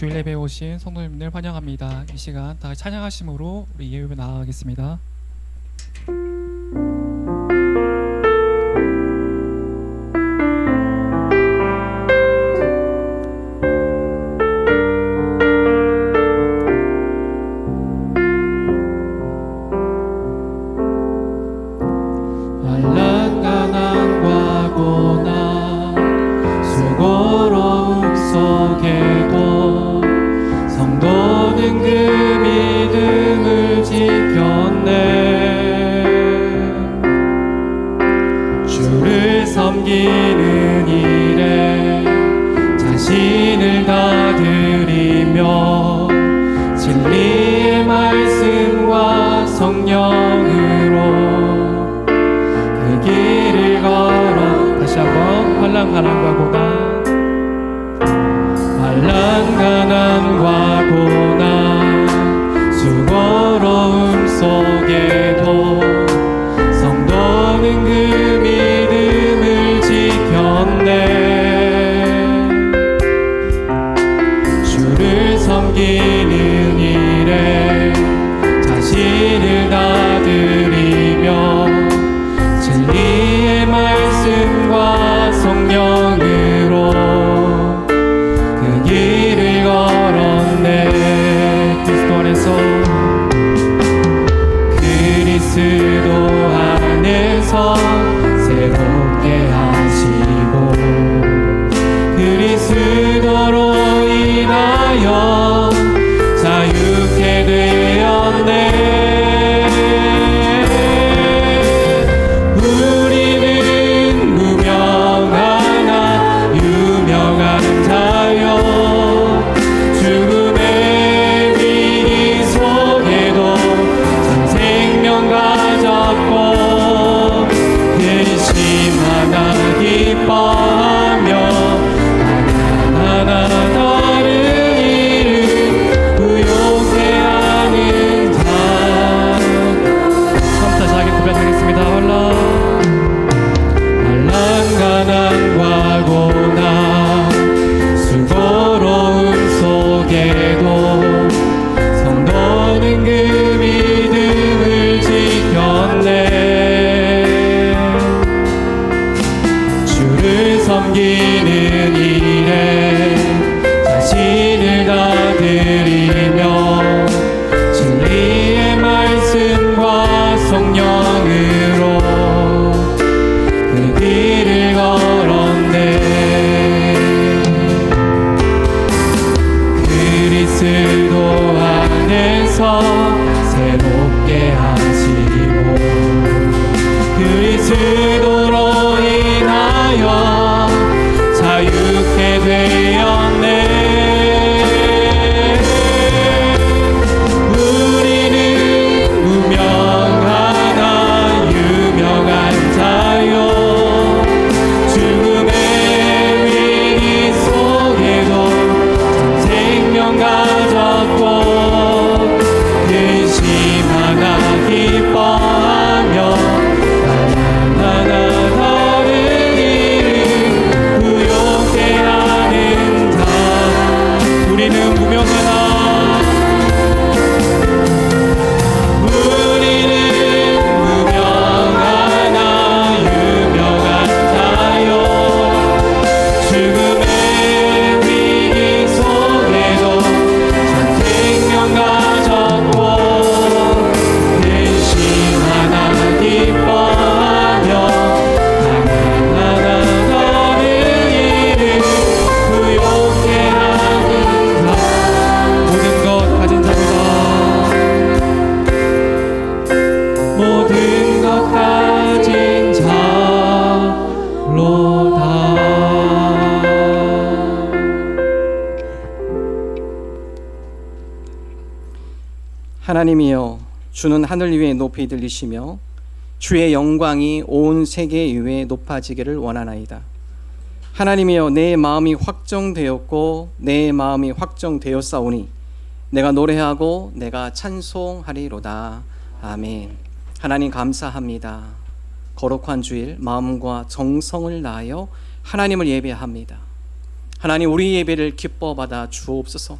주일 예배에 오신 성도님들 환영합니다. 이 시간 다 찬양하심으로 우리 예배 나아가겠습니다. 한란간항과 고난 수고로움 속에도 성도는 그 믿음을 지켰네. 주를 섬기는 일에 자신을 다 드리며 진리의 말씀과 성령으로 길을 걸어 다시 한번 환란가난과 고난 한란가난과 고난 수고로움 속에도 성도는 그 믿음을 지켰네. 주를 섬기는 일에 자신을 다 드리며 진리의 말씀과 성령으로 그 길을 걸었네. 그리스도 안에서 새롭게 하시고 그리스도로 인하여 자유케 되었네. 섬기는 일에 자신을 다 드리며 진리의 말씀과 성령으로 그 길을 걸었네. 그리스도 안에서 새롭게 하시고 그리스도로 인하여 자유케 되었네. 우리는 무명하나 유명한 자요 죽음의 위기 속에도 참 생명 가졌고 근심하나 기뻐하며 하나님이여, 주는 하늘 위에 높이 들리시며 주의 영광이 온 세계 위에 높아지기를 원하나이다. 하나님이여, 내 마음이 확정되었고 내 마음이 확정되었사오니 내가 노래하고 내가 찬송하리로다. 아멘. 하나님 감사합니다. 거룩한 주일 마음과 정성을 다하여 하나님을 예배합니다. 하나님, 우리 예배를 기뻐 받아 주옵소서.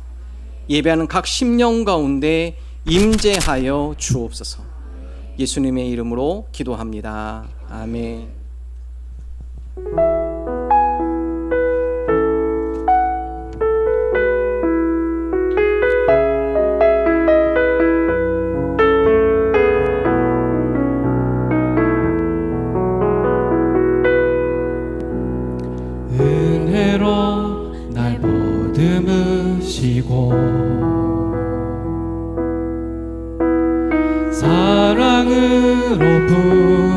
예배하는 각 심령 가운데 임재하여 주옵소서. 예수님의 이름으로 기도합니다. 아멘. 은혜로 날 보듬으시고 사랑으로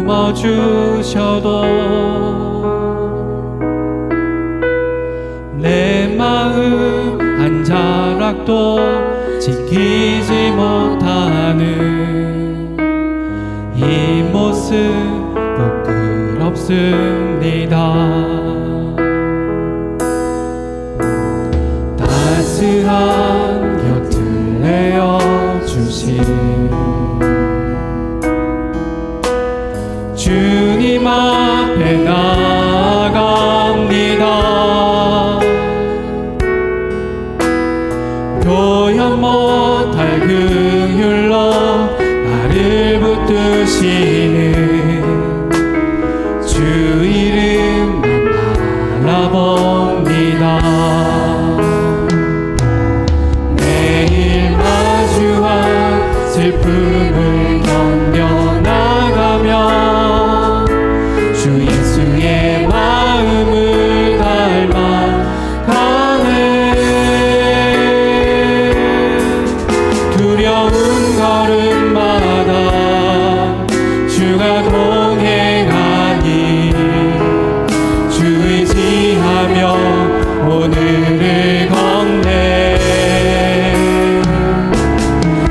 품어주셔도 내 마음 한 자락도 지키지 못하는 이 모습 부끄럽습니다. 따스한 곁을 내어주신 주님 앞에 나아갑니다. 표현 못할 긍휼로 나를 붙드시는 주 이름만 바라봅니다. 매일 마주한 슬픔을 견뎌나가며 주 예수의 마음을 닮아가네. 두려운 걸음마다 주가 동행하니 주 의지하며 오늘을 걷네.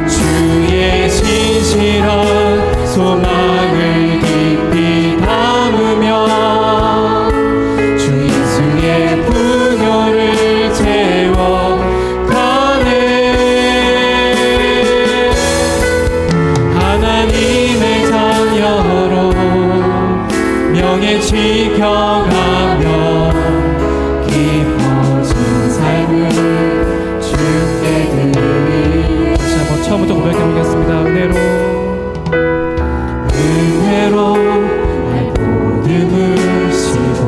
주의 신실한 소망을 깊이 담으며 주 예수의 분효를 채워가네. 하나님의 자녀로 명예 지켜가며 깊어진 삶을 주께 드리. 다시 한번 처음부터 고백해 보겠습니다. 은혜로 날 보듬으시고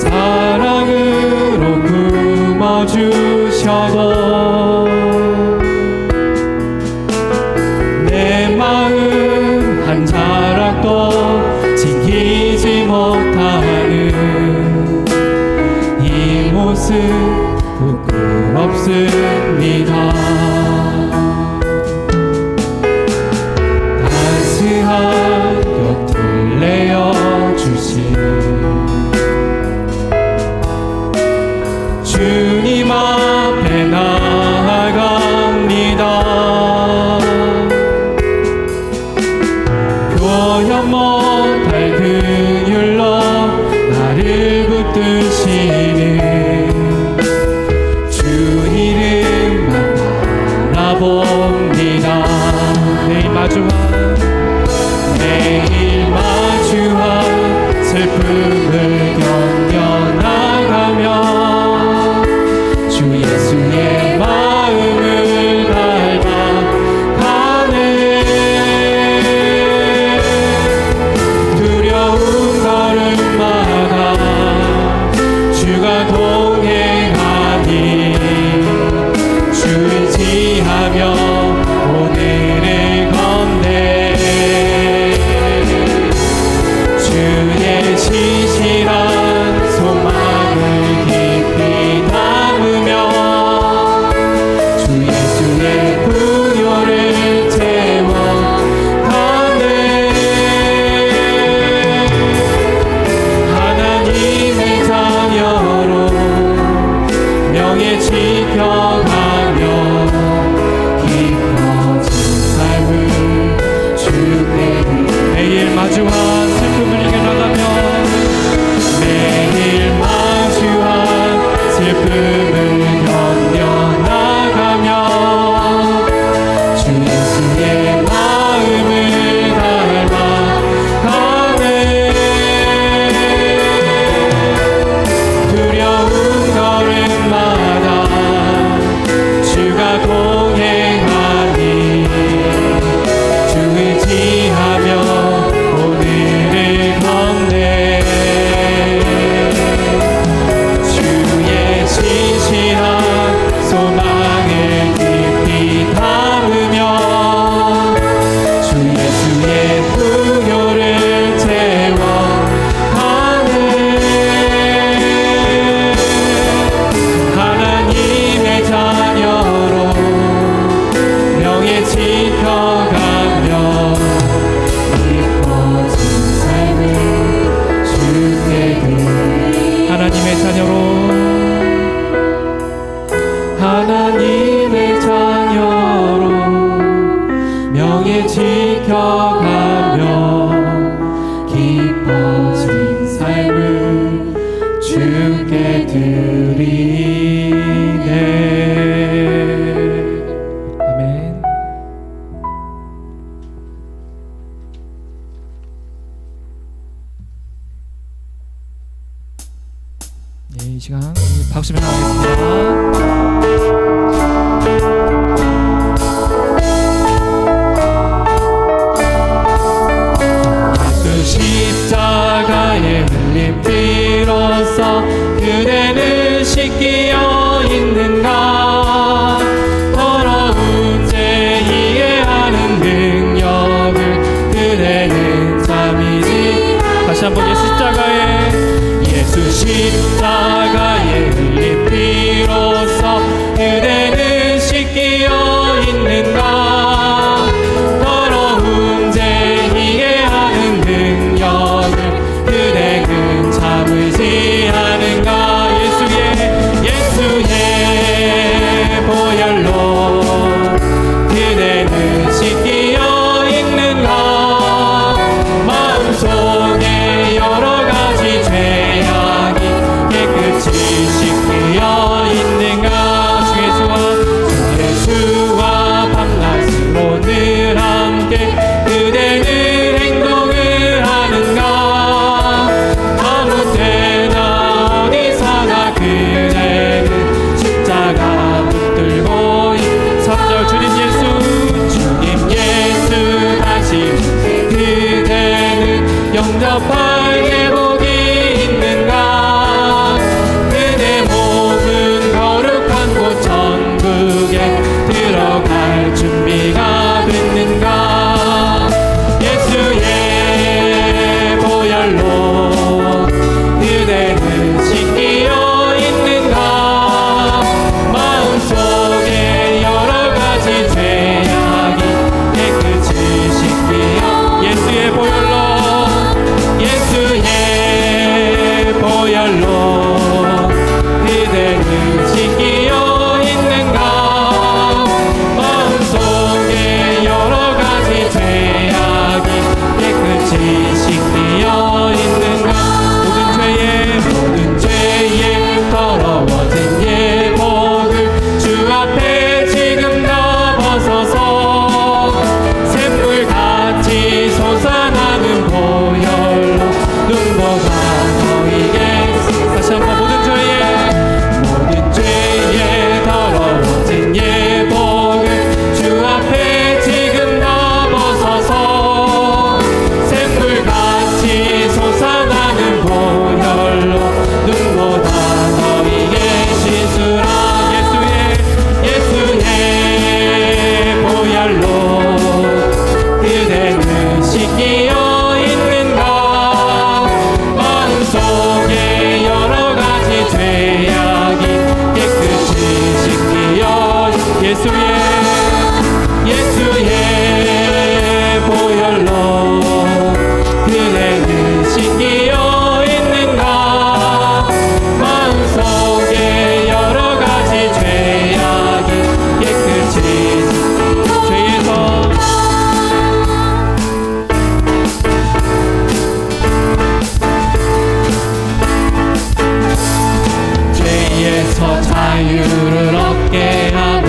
사랑으로 품어주셔도 내 마음 한 자락도 지키지 못하는 이 모습 부끄럽습니다. 따스한 곁을 내어주신 주님 앞에 나아갑니다. 표현 못할 긍휼로 나를 붙드시는 주 이름만 바라봅니다. 매일 마주한 슬픔을 견뎌나가며 주 예수의 마음을 닮아가네. 두려운 걸음마다 주가 동행하니 주 의지하며 오늘을 걷네. 주의 신실한 소망을 깊이 담으며 주 예수의 분효를 채워가네. 하나님의 자녀로 명예 지켜가며 함께 지켜가며 기뻐진 삶을 주께 드리네. 아멘. 네, 이 시간 박수 전하겠습니다. 그 십자가에 흘린 피로써 그대는 씻기어 있는가. 더러운 죄 이해하는 능력을 그대는 잠이지. 다시 한번 예수 십자가에 예수 십자가에 흘린 피로써 그대는 씻기어 있는가. 더러운 죄 이해하는 능력을 그대는 참으지 않은가. 예수의 보혈로 그대는 씻기어 있는가. 마음속에 여러 가지 죄악이 깨끗이 씻기어 있는가. 주 예수와 밤낮으로 늘 함께 그대는 행동을 하는가. 아무 때나 어디서나 그대는 십자가 붙들고 3절 주님 예수 다시 그대는 영접할 예복이 있는가. 그대 몸은 거룩한 곳 천국에 들어갈 준비가 됐는가. 예수의 보혈로 그대는 씻기어 있는가. 마음속에 여러 가지 죄악이 깨끗이 씻기어. 예수의 보혈로 그대는 씻기어 있는가. 마음속에 여러 가지 죄악이 깨끗이 씻기어 있는가. 모든 죄에 더러워진 예복을 주 앞에 지금 다 벗어서 샘물같이 솟아나는 보혈로 눈보다 너에게. 다시 한번 모든 죄에 더러워진 예복을 주 앞에 지금 다 벗어서 샘물같이 솟아나는 보혈로 눈보다 너에게 씻으라. 예수의 보혈로 그대는 씻기어 있는가. 마음속에 여러 가지 죄악이 깨끗이 씻기어. 예수의 보혈로 그대는 씻기어 있는가. 마음속에 여러 가지 죄악이 깨끗이 죄에서 자유를 얻게 하는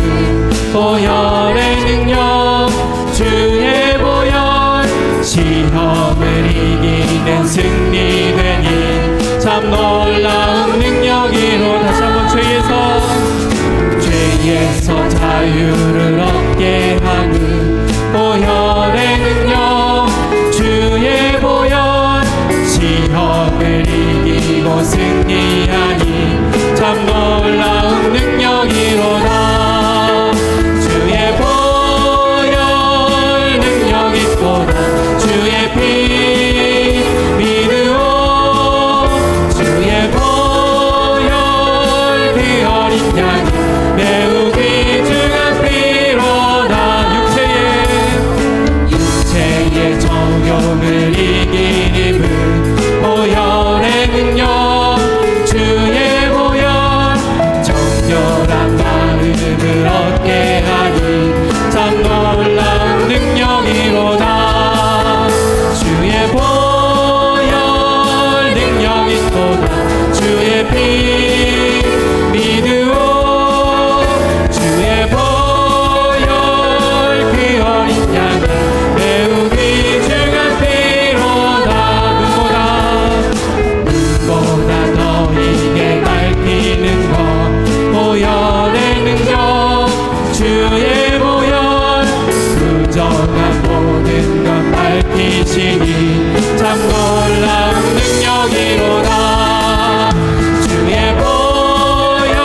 보혈의 능력. 주의 보혈 시험을 이기는 승리되니 참 놀라운 능력이로. 다시 한번 죄에서 자유를 얻게 하는 보혈의 능력. 주의 보혈 시험을 이기고 승리하니 참 놀라운 능력이로다. 주의 보혈 능력 있도다. 주의 피 믿으오. 주의 보혈 그 어린 양이 매우 귀중한 피로다. 정한 모든 것 밝히시니 참 놀라운 능력이로다. 주의 보혈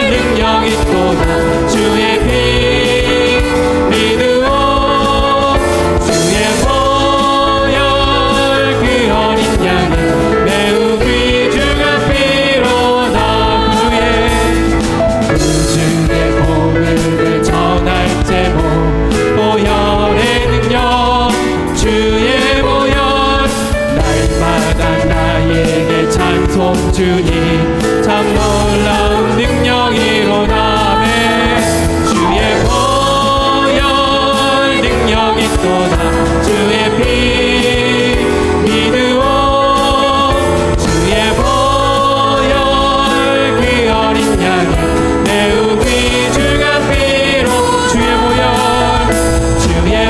능력 있도다. 주의 피 믿으오. 주의 보혈 그 어린 양이 매우 귀중한 피로다. 주의 복음을 전할 제목 보혈의 능력. 주의 보혈 날마다 나에게 찬송 주니 참 놀라운 능력이로다. 주의 보혈 능력 있도다. 주의 피 믿으오. 주의 보혈 그 어린 양이 매우 귀중한 피로. 주의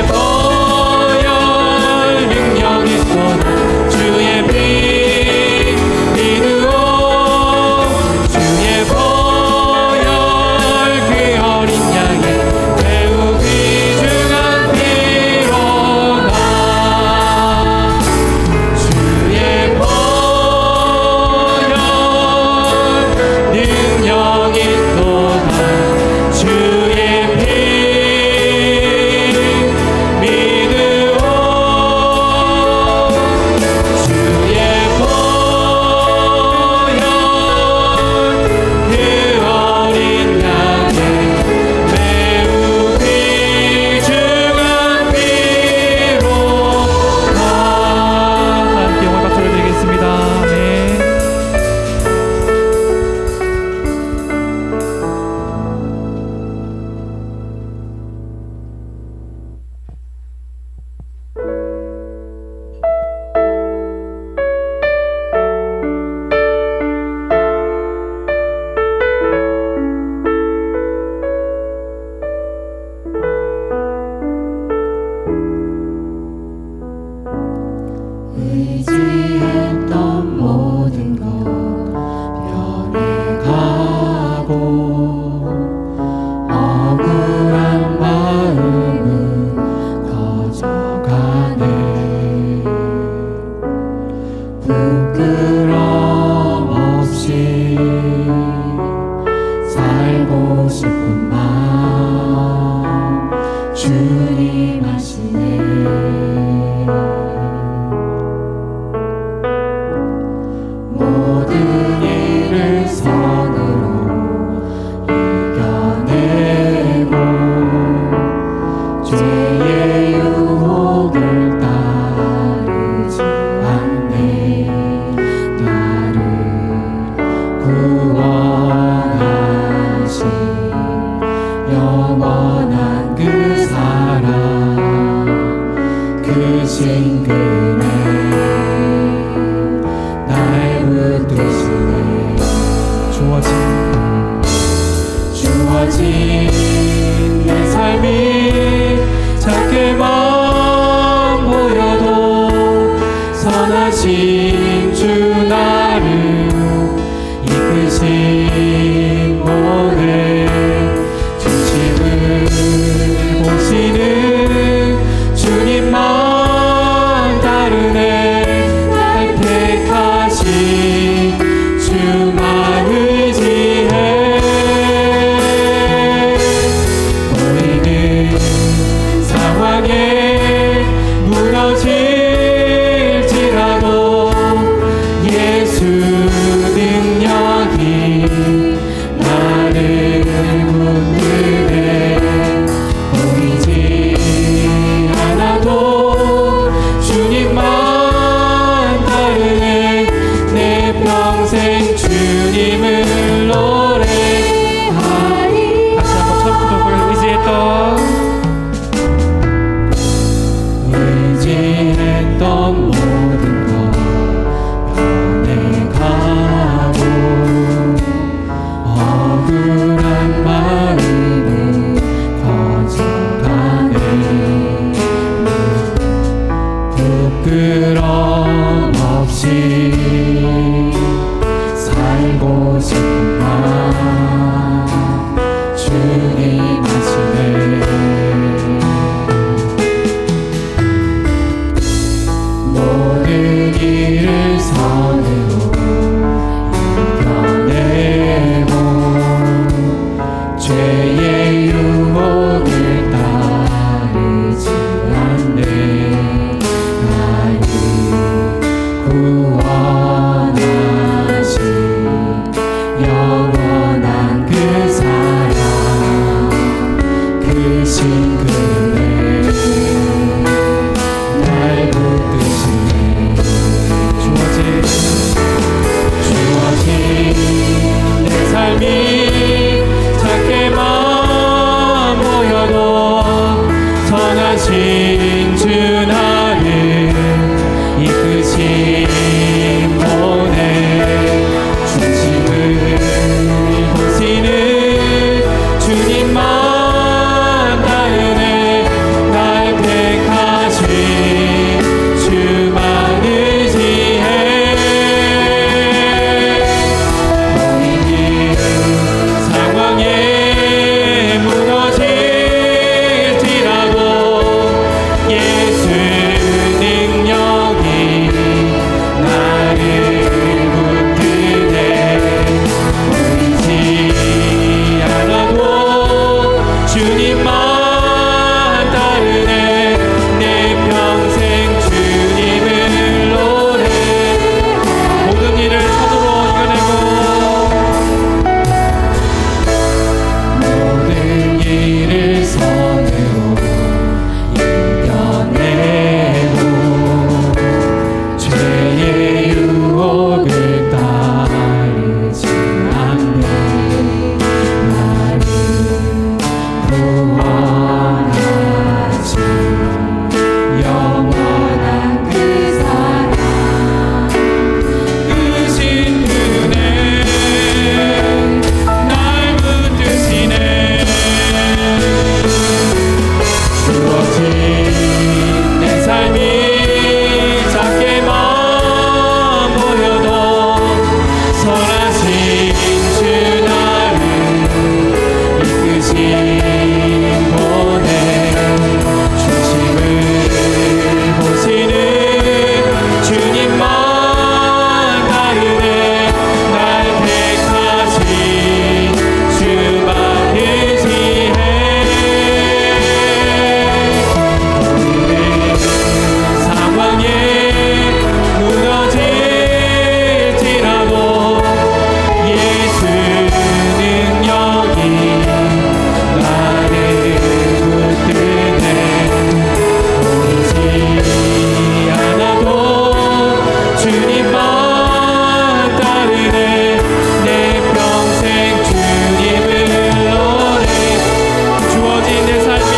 보혈 능력 있도다. 주의 피 믿으오. 주의 보혈 그 어린 양이 매우 귀중한 피로다. 주의 보혈 능력 있도다. 주의 피 믿으오. 주의 보혈 그 어린 양의 매우 귀중한 피로다. 함께 영광 박수를 드리겠습니다. 아멘. 의지했던 모든 것 변해가고 억울한 마음은 커져가네. 부끄럼 없이 살고 싶은 마음 주님 아시네. 모든 일을 선으로 이겨내고 죄의 유혹을 따르지 않네. 나를 구원하신 영원한 그 사랑 그 신금에 날 붙드시네. 주어진 내 삶이 작게만 보여도 선하신 주 나를 이끄신 모든 중심을 보시는 주님만 다르네. 날 택하신 주만 의지해. 보이는 상황에 무너질지라도 그네 날 붙드시네 주어진 내 삶이 작게만 보여도 선하신 주 나를 이끄신 분의 중심을 보시는 주님만 따르네 날 택하신 주만 의지해 모든 일 상황에 무너질지라도 예수 능력이 나를 붙드네 보이지 않아도 주님만 따르네 내 평생 주님을 노래 모든 일을 손으로 이겨내고 모든 일을 손으로 이겨내고 죄의 유혹을 따르지 않네 나를 구원하신 영원한 그 사랑 크신 은혜 날 붙드시네 주어진 내 삶이 작게만 보여도 선하신 주 나를 이끄신 분의 중심을 보시는 주님만 따르네 날 택하신 주만 의지해 모든 상황에 무너질지라도 예수 능력이 나를 붙드네 보이지 않아도 주님만 따르네 내 평생 주님을 노래 주어진 내 삶이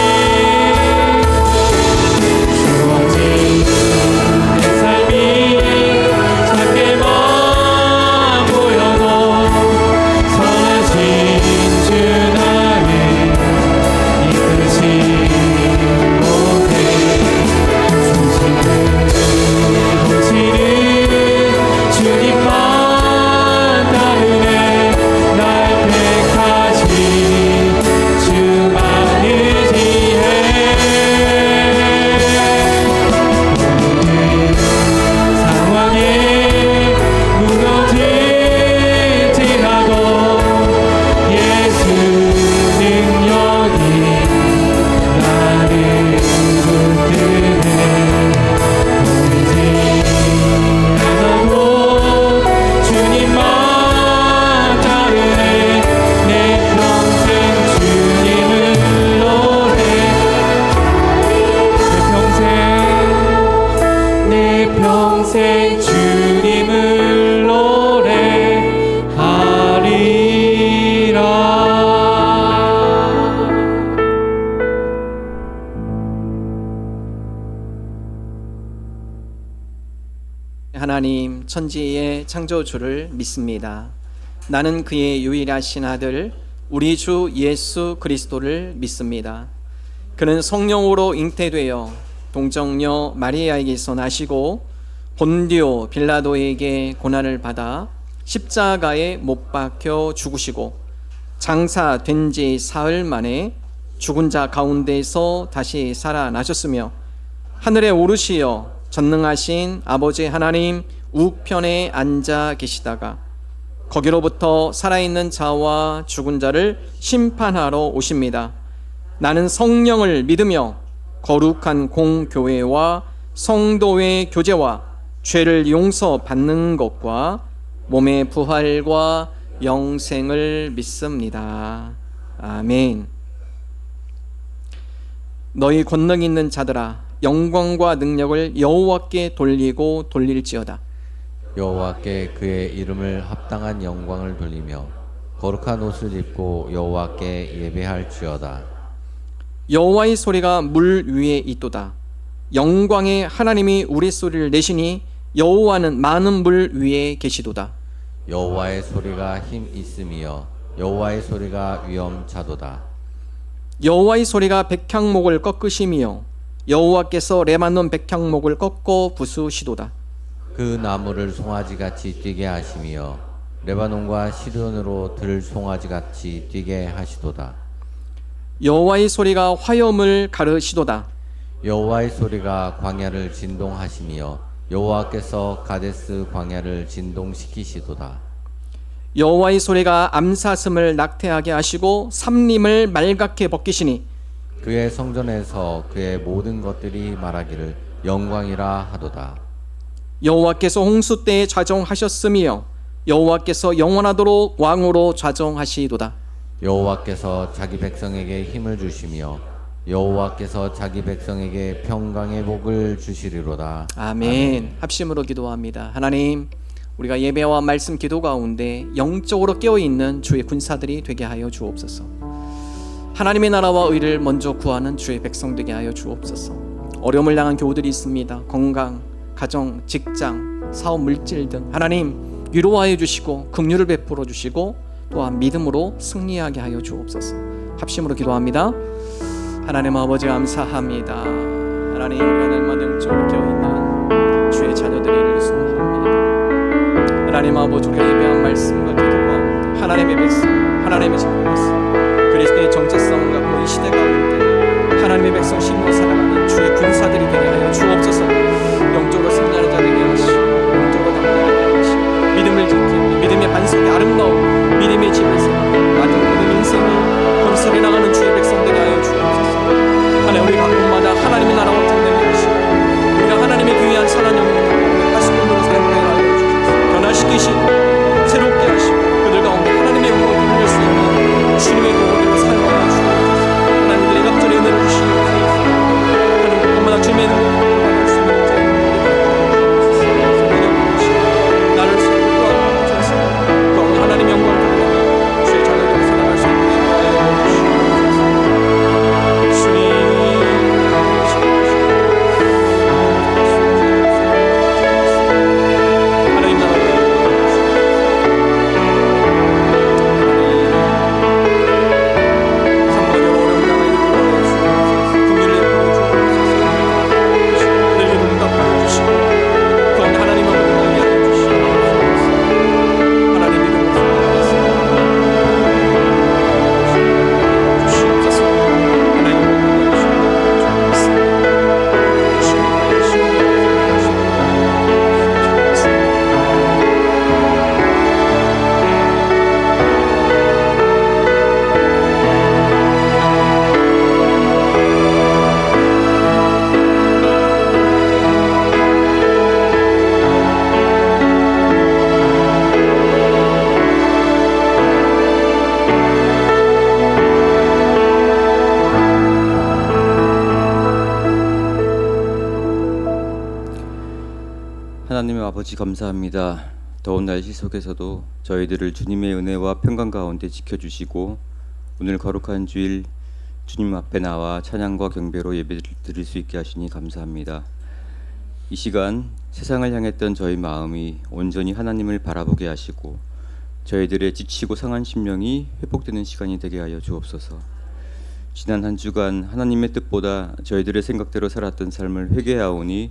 주어진 내 삶이 작게만 보여도 선하신 주 나를 이끄신 곳에 중심을 보시는 주님만 따르네 날 택하신 주만 의지해 모든 상황에 무너질지라도 예수 능력이 나를 붙드네 보이지 않아도 주님만 따르네 내 평생 주님을 노래 내 평생 주님을 노래하리라. 하나님 천지의 창조주를 믿습니다. 나는 그의 유일하신 아들 우리 주 예수 그리스도를 믿습니다. 그는 성령으로 잉태되어 동정녀 마리아에게서 나시고 본디오 빌라도에게 고난을 받아 십자가에 못 박혀 죽으시고 장사된 지 사흘 만에 죽은 자 가운데서 다시 살아나셨으며 하늘에 오르시어 전능하신 아버지 하나님 우편에 앉아 계시다가 거기로부터 살아있는 자와 죽은 자를 심판하러 오십니다. 나는 성령을 믿으며 거룩한 공교회와 성도의 교제와 죄를 용서받는 것과 몸의 부활과 영생을 믿습니다. 아멘. 너희 권능 있는 자들아 영광과 능력을 여호와께 돌리고 돌릴지어다. 여호와께 그의 이름을 합당한 영광을 돌리며 거룩한 옷을 입고 여호와께 예배할지어다. 여호와의 소리가 물 위에 있도다. 영광의 하나님이 우리소리를 내시니 여호와는 많은 물 위에 계시도다. 여호와의 소리가 힘 있음이여 여호와의 소리가 위엄차도다. 여호와의 소리가 백향목을 꺾으심이요 여호와께서 레바논 백향목을 꺾어 부수시도다. 그 나무를 송아지같이 뛰게 하심이여 레바논과 시돈으로 들 송아지같이 뛰게 하시도다. 여호와의 소리가 화염을 가르시도다. 여호와의 소리가 광야를 진동하심이여 여호와께서 가데스 광야를 진동시키시도다. 여호와의 소리가 암사슴을 낙태하게 하시고 삼림을 말갛게 벗기시니 그의 성전에서 그의 모든 것들이 말하기를 영광이라 하도다. 여호와께서 홍수 때에 좌정하셨음이여 여호와께서 영원하도록 왕으로 좌정하시도다. 여호와께서 자기 백성에게 힘을 주시며 여호와께서 자기 백성에게 평강의 복을 주시리로다. 아멘. 합심으로 기도합니다. 하나님, 우리가 예배와 말씀 기도 가운데 영적으로 깨어있는 주의 군사들이 되게 하여 주옵소서. 하나님의 나라와 의를 먼저 구하는 주의 백성 되게 하여 주옵소서. 어려움을 당한 교우들이 있습니다. 건강, 가정, 직장, 사업, 물질 등 하나님 위로하여 주시고 긍휼을 베풀어 주시고 또한 믿음으로 승리하게 하여 주옵소서. 합심으로 기도합니다. 하나님 아버지 감사합니다. 하나님, 우리가 날마다 영적으로 깨어있는 주의 자녀들을 소망합니다. 하나님 아버지, 우리가 예배한 말씀과 기도가 하나님의 백성, 하나님의 자녀로서 그리스도의 정체성을 갖고 이 시대 가운데 하나님의 백성 신으로 살아가는 주의 군사들이 되게 하여 주옵소서. 영적으로 승리하는 자 되게 하시고 영적으로 담대하게 하시고 믿음을 지키고 믿음의 반석이 아름다운 믿음의 집에서 나중 모든 인생이 건설해 나가는 주의 백성 되게 하여 주옵소서. 하나님, 우리 각국마다 하나님의 나라와 전쟁을 하시고 우리가 하나님의 귀한 선한 영광을 다시금으로 사용하여 하여 주옵소서. 변화시키시고 새롭게 하시고 그들 가운데 하나님의 영광을 드릴 수 있는 주님의 도구로 사용하여 주옵소서. 하나님들의 갑절의 은혜를 주시옵소서. 하나님 곳곳마다 주님의 능력을 들어갈 수 있는 자의 나를 세우고 또한 주옵소서. 그 하나님의 영광을 드러내며 주의 자녀들을 살아갈 수 있는 하여 주시옵소서. 주님 하나님 나라를 하나님 아버지 감사합니다. 더운 날씨 속에서도 저희들을 주님의 은혜와 평강 가운데 지켜주시고 오늘 거룩한 주일 주님 앞에 나와 찬양과 경배로 예배를 드릴 수 있게 하시니 감사합니다. 이 시간 세상을 향했던 저희 마음이 온전히 하나님을 바라보게 하시고 저희들의 지치고 상한 심령이 회복되는 시간이 되게 하여 주옵소서. 지난 한 주간 하나님의 뜻보다 저희들의 생각대로 살았던 삶을 회개하오니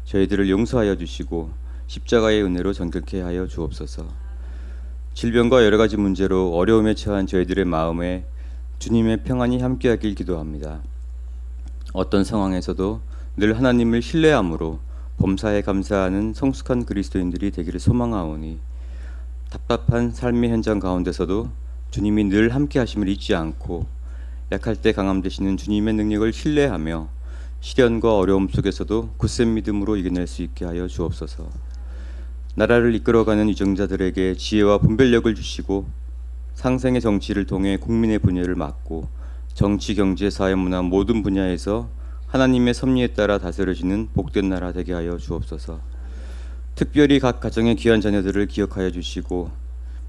저희들을 용서하여 주시고 십자가의 은혜로 정결케 하여 주옵소서. 질병과 여러 가지 문제로 어려움에 처한 저희들의 마음에 주님의 평안이 함께하길 기도합니다. 어떤 상황에서도 늘 하나님을 신뢰함으로 범사에 감사하는 성숙한 그리스도인들이 되기를 소망하오니 답답한 삶의 현장 가운데서도 주님이 늘 함께하심을 잊지 않고 약할 때 강함 되시는 주님의 능력을 신뢰하며 시련과 어려움 속에서도 굳센 믿음으로 이겨낼 수 있게 하여 주옵소서. 나라를 이끌어가는 위정자들에게 지혜와 분별력을 주시고 상생의 정치를 통해 국민의 분열을 막고 정치, 경제, 사회, 문화 모든 분야에서 하나님의 섭리에 따라 다스려지는 복된 나라 되게 하여 주옵소서. 특별히 각 가정의 귀한 자녀들을 기억하여 주시고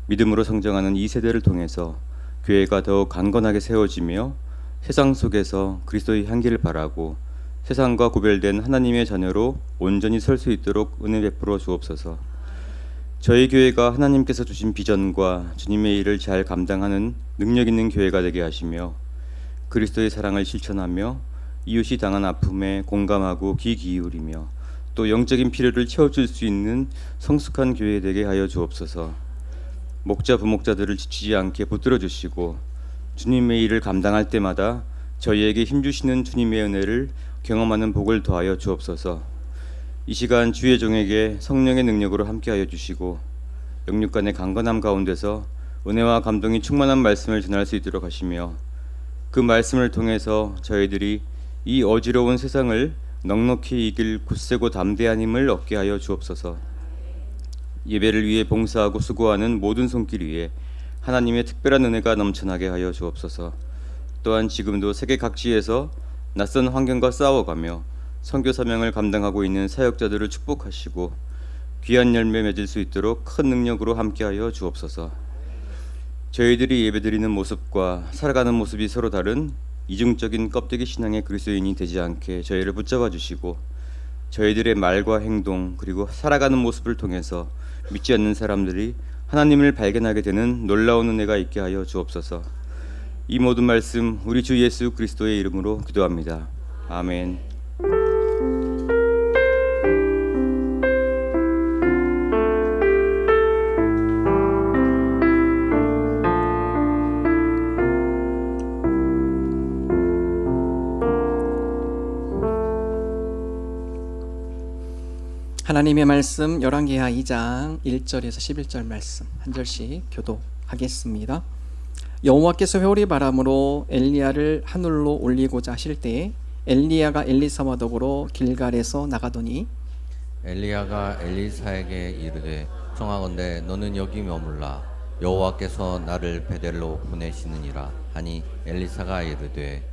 믿음으로 성장하는 이 세대를 통해서 교회가 더욱 강건하게 세워지며 세상 속에서 그리스도의 향기를 바라고 세상과 구별된 하나님의 자녀로 온전히 설 수 있도록 은혜 베풀어 주옵소서. 저희 교회가 하나님께서 주신 비전과 주님의 일을 잘 감당하는 능력 있는 교회가 되게 하시며 그리스도의 사랑을 실천하며 이웃이 당한 아픔에 공감하고 귀 기울이며 또 영적인 필요를 채워줄 수 있는 성숙한 교회 되게 하여 주옵소서. 목자 부목자들을 지치지 않게 붙들어 주시고 주님의 일을 감당할 때마다 저희에게 힘주시는 주님의 은혜를 경험하는 복을 더하여 주옵소서. 이 시간 주의 종에게 성령의 능력으로 함께하여 주시고 영육간의 강건함 가운데서 은혜와 감동이 충만한 말씀을 전할 수 있도록 하시며 그 말씀을 통해서 저희들이 이 어지러운 세상을 넉넉히 이길 굳세고 담대한 힘을 얻게 하여 주옵소서. 예배를 위해 봉사하고 수고하는 모든 손길 위에 하나님의 특별한 은혜가 넘쳐나게 하여 주옵소서. 또한 지금도 세계 각지에서 낯선 환경과 싸워가며 선교 사명을 감당하고 있는 사역자들을 축복하시고 귀한 열매 맺을 수 있도록 큰 능력으로 함께하여 주옵소서. 저희들이 예배드리는 모습과 살아가는 모습이 서로 다른 이중적인 껍데기 신앙의 그리스도인이 되지 않게 저희를 붙잡아 주시고 저희들의 말과 행동 그리고 살아가는 모습을 통해서 믿지 않는 사람들이 하나님을 발견하게 되는 놀라운 은혜가 있게 하여 주옵소서. 이 모든 말씀 우리 주 예수 그리스도의 이름으로 기도합니다. 아멘. 하나님의 말씀 열왕기하 2장 1절에서 11절 말씀 한 절씩 교독하겠습니다. 여호와께서 회오리 바람으로 엘리야를 하늘로 올리고자 하실 때에 엘리야가 엘리사와 더불어 길갈에서 나가더니 엘리야가 엘리사에게 이르되 청하건대 너는 여기 머물라 여호와께서 나를 베델로 보내시느니라 하니 엘리사가 이르되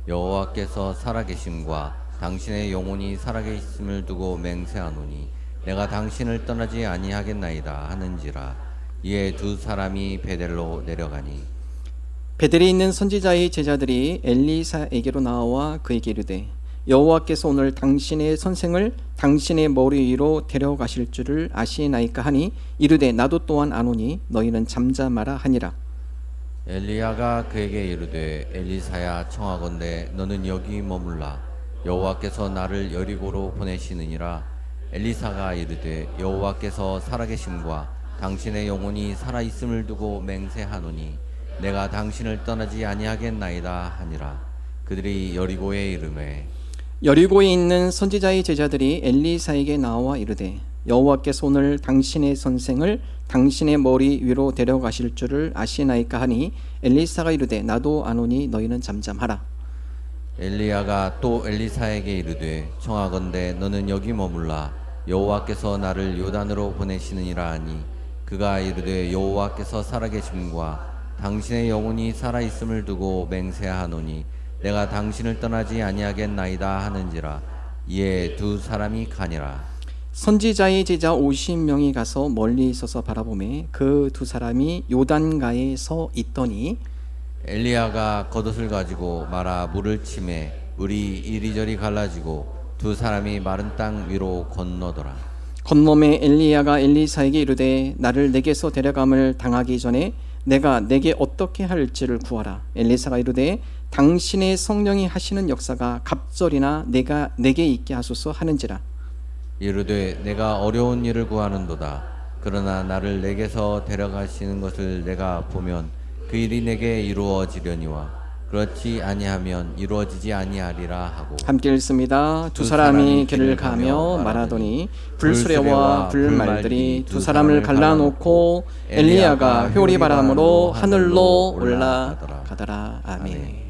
여호와께서 살아계심과 당신의 영혼이 살아계심을 두고 맹세하노니 내가 당신을 떠나지 아니하겠나이다 하는지라. 이에 두 사람이 베델로 내려가니 베델에 있는 선지자의 제자들이 엘리사에게로 나와 그에게 이르되 여호와께서 오늘 당신의 선생을 당신의 머리 위로 데려가실 줄을 아시나이까 하니 이르되 나도 또한 아노니 너희는 잠잠하라 하니라. 엘리야가 그에게 이르되 엘리사야 청하건대 너는 여기 머물라 여호와께서 나를 여리고로 보내시느니라. 엘리사가 이르되 여호와께서 살아계심과 당신의 영혼이 살아있음을 두고 맹세하노니 내가 당신을 떠나지 아니하겠나이다 하니라. 그들이 여리고에 이르매 여리고에 있는 선지자의 제자들이 엘리사에게 나와 이르되 여호와께서 오늘 당신의 선생을 당신의 머리 위로 데려가실 줄을 아시나이까 하니 엘리사가 이르되 나도 아노니 너희는 잠잠하라. 엘리야가 또 엘리사에게 이르되 청하건대 너는 여기 머물라 여호와께서 나를 요단으로 보내시느니라 하니 그가 이르되 여호와께서 살아계심과 당신의 영혼이 살아있음을 두고 맹세하노니 내가 당신을 떠나지 아니하겠나이다 하는지라. 이에 두 사람이 가니라. 선지자의 제자 50명이 가서 멀리 있어서 바라보매 그 두 사람이 요단가에 서 있더니 엘리야가 겉옷을 가지고 말아 물을 치매 물이 이리저리 갈라지고 두 사람이 마른 땅 위로 건너더라. 건너매 엘리야가 엘리사에게 이르되 나를 내게서 데려감을 당하기 전에 내가 내게 어떻게 할지를 구하라. 엘리사가 이르되 당신의 성령이 하시는 역사가 갑절이나 내게 있게 하소서 하는지라. 이르되 내가 어려운 일을 구하는도다. 그러나 나를 내게서 데려가시는 것을 내가 보면 그 일이 내게 이루어지려니와 그렇지 아니하면 이루어지지 아니하리라 하고. 함께 읽습니다. 두 사람이 길을 가며 말하더니 불수레와 불말들이 두 사람을 갈라놓고 엘리야가 회오리 바람으로 하늘로 올라가더라. 아멘.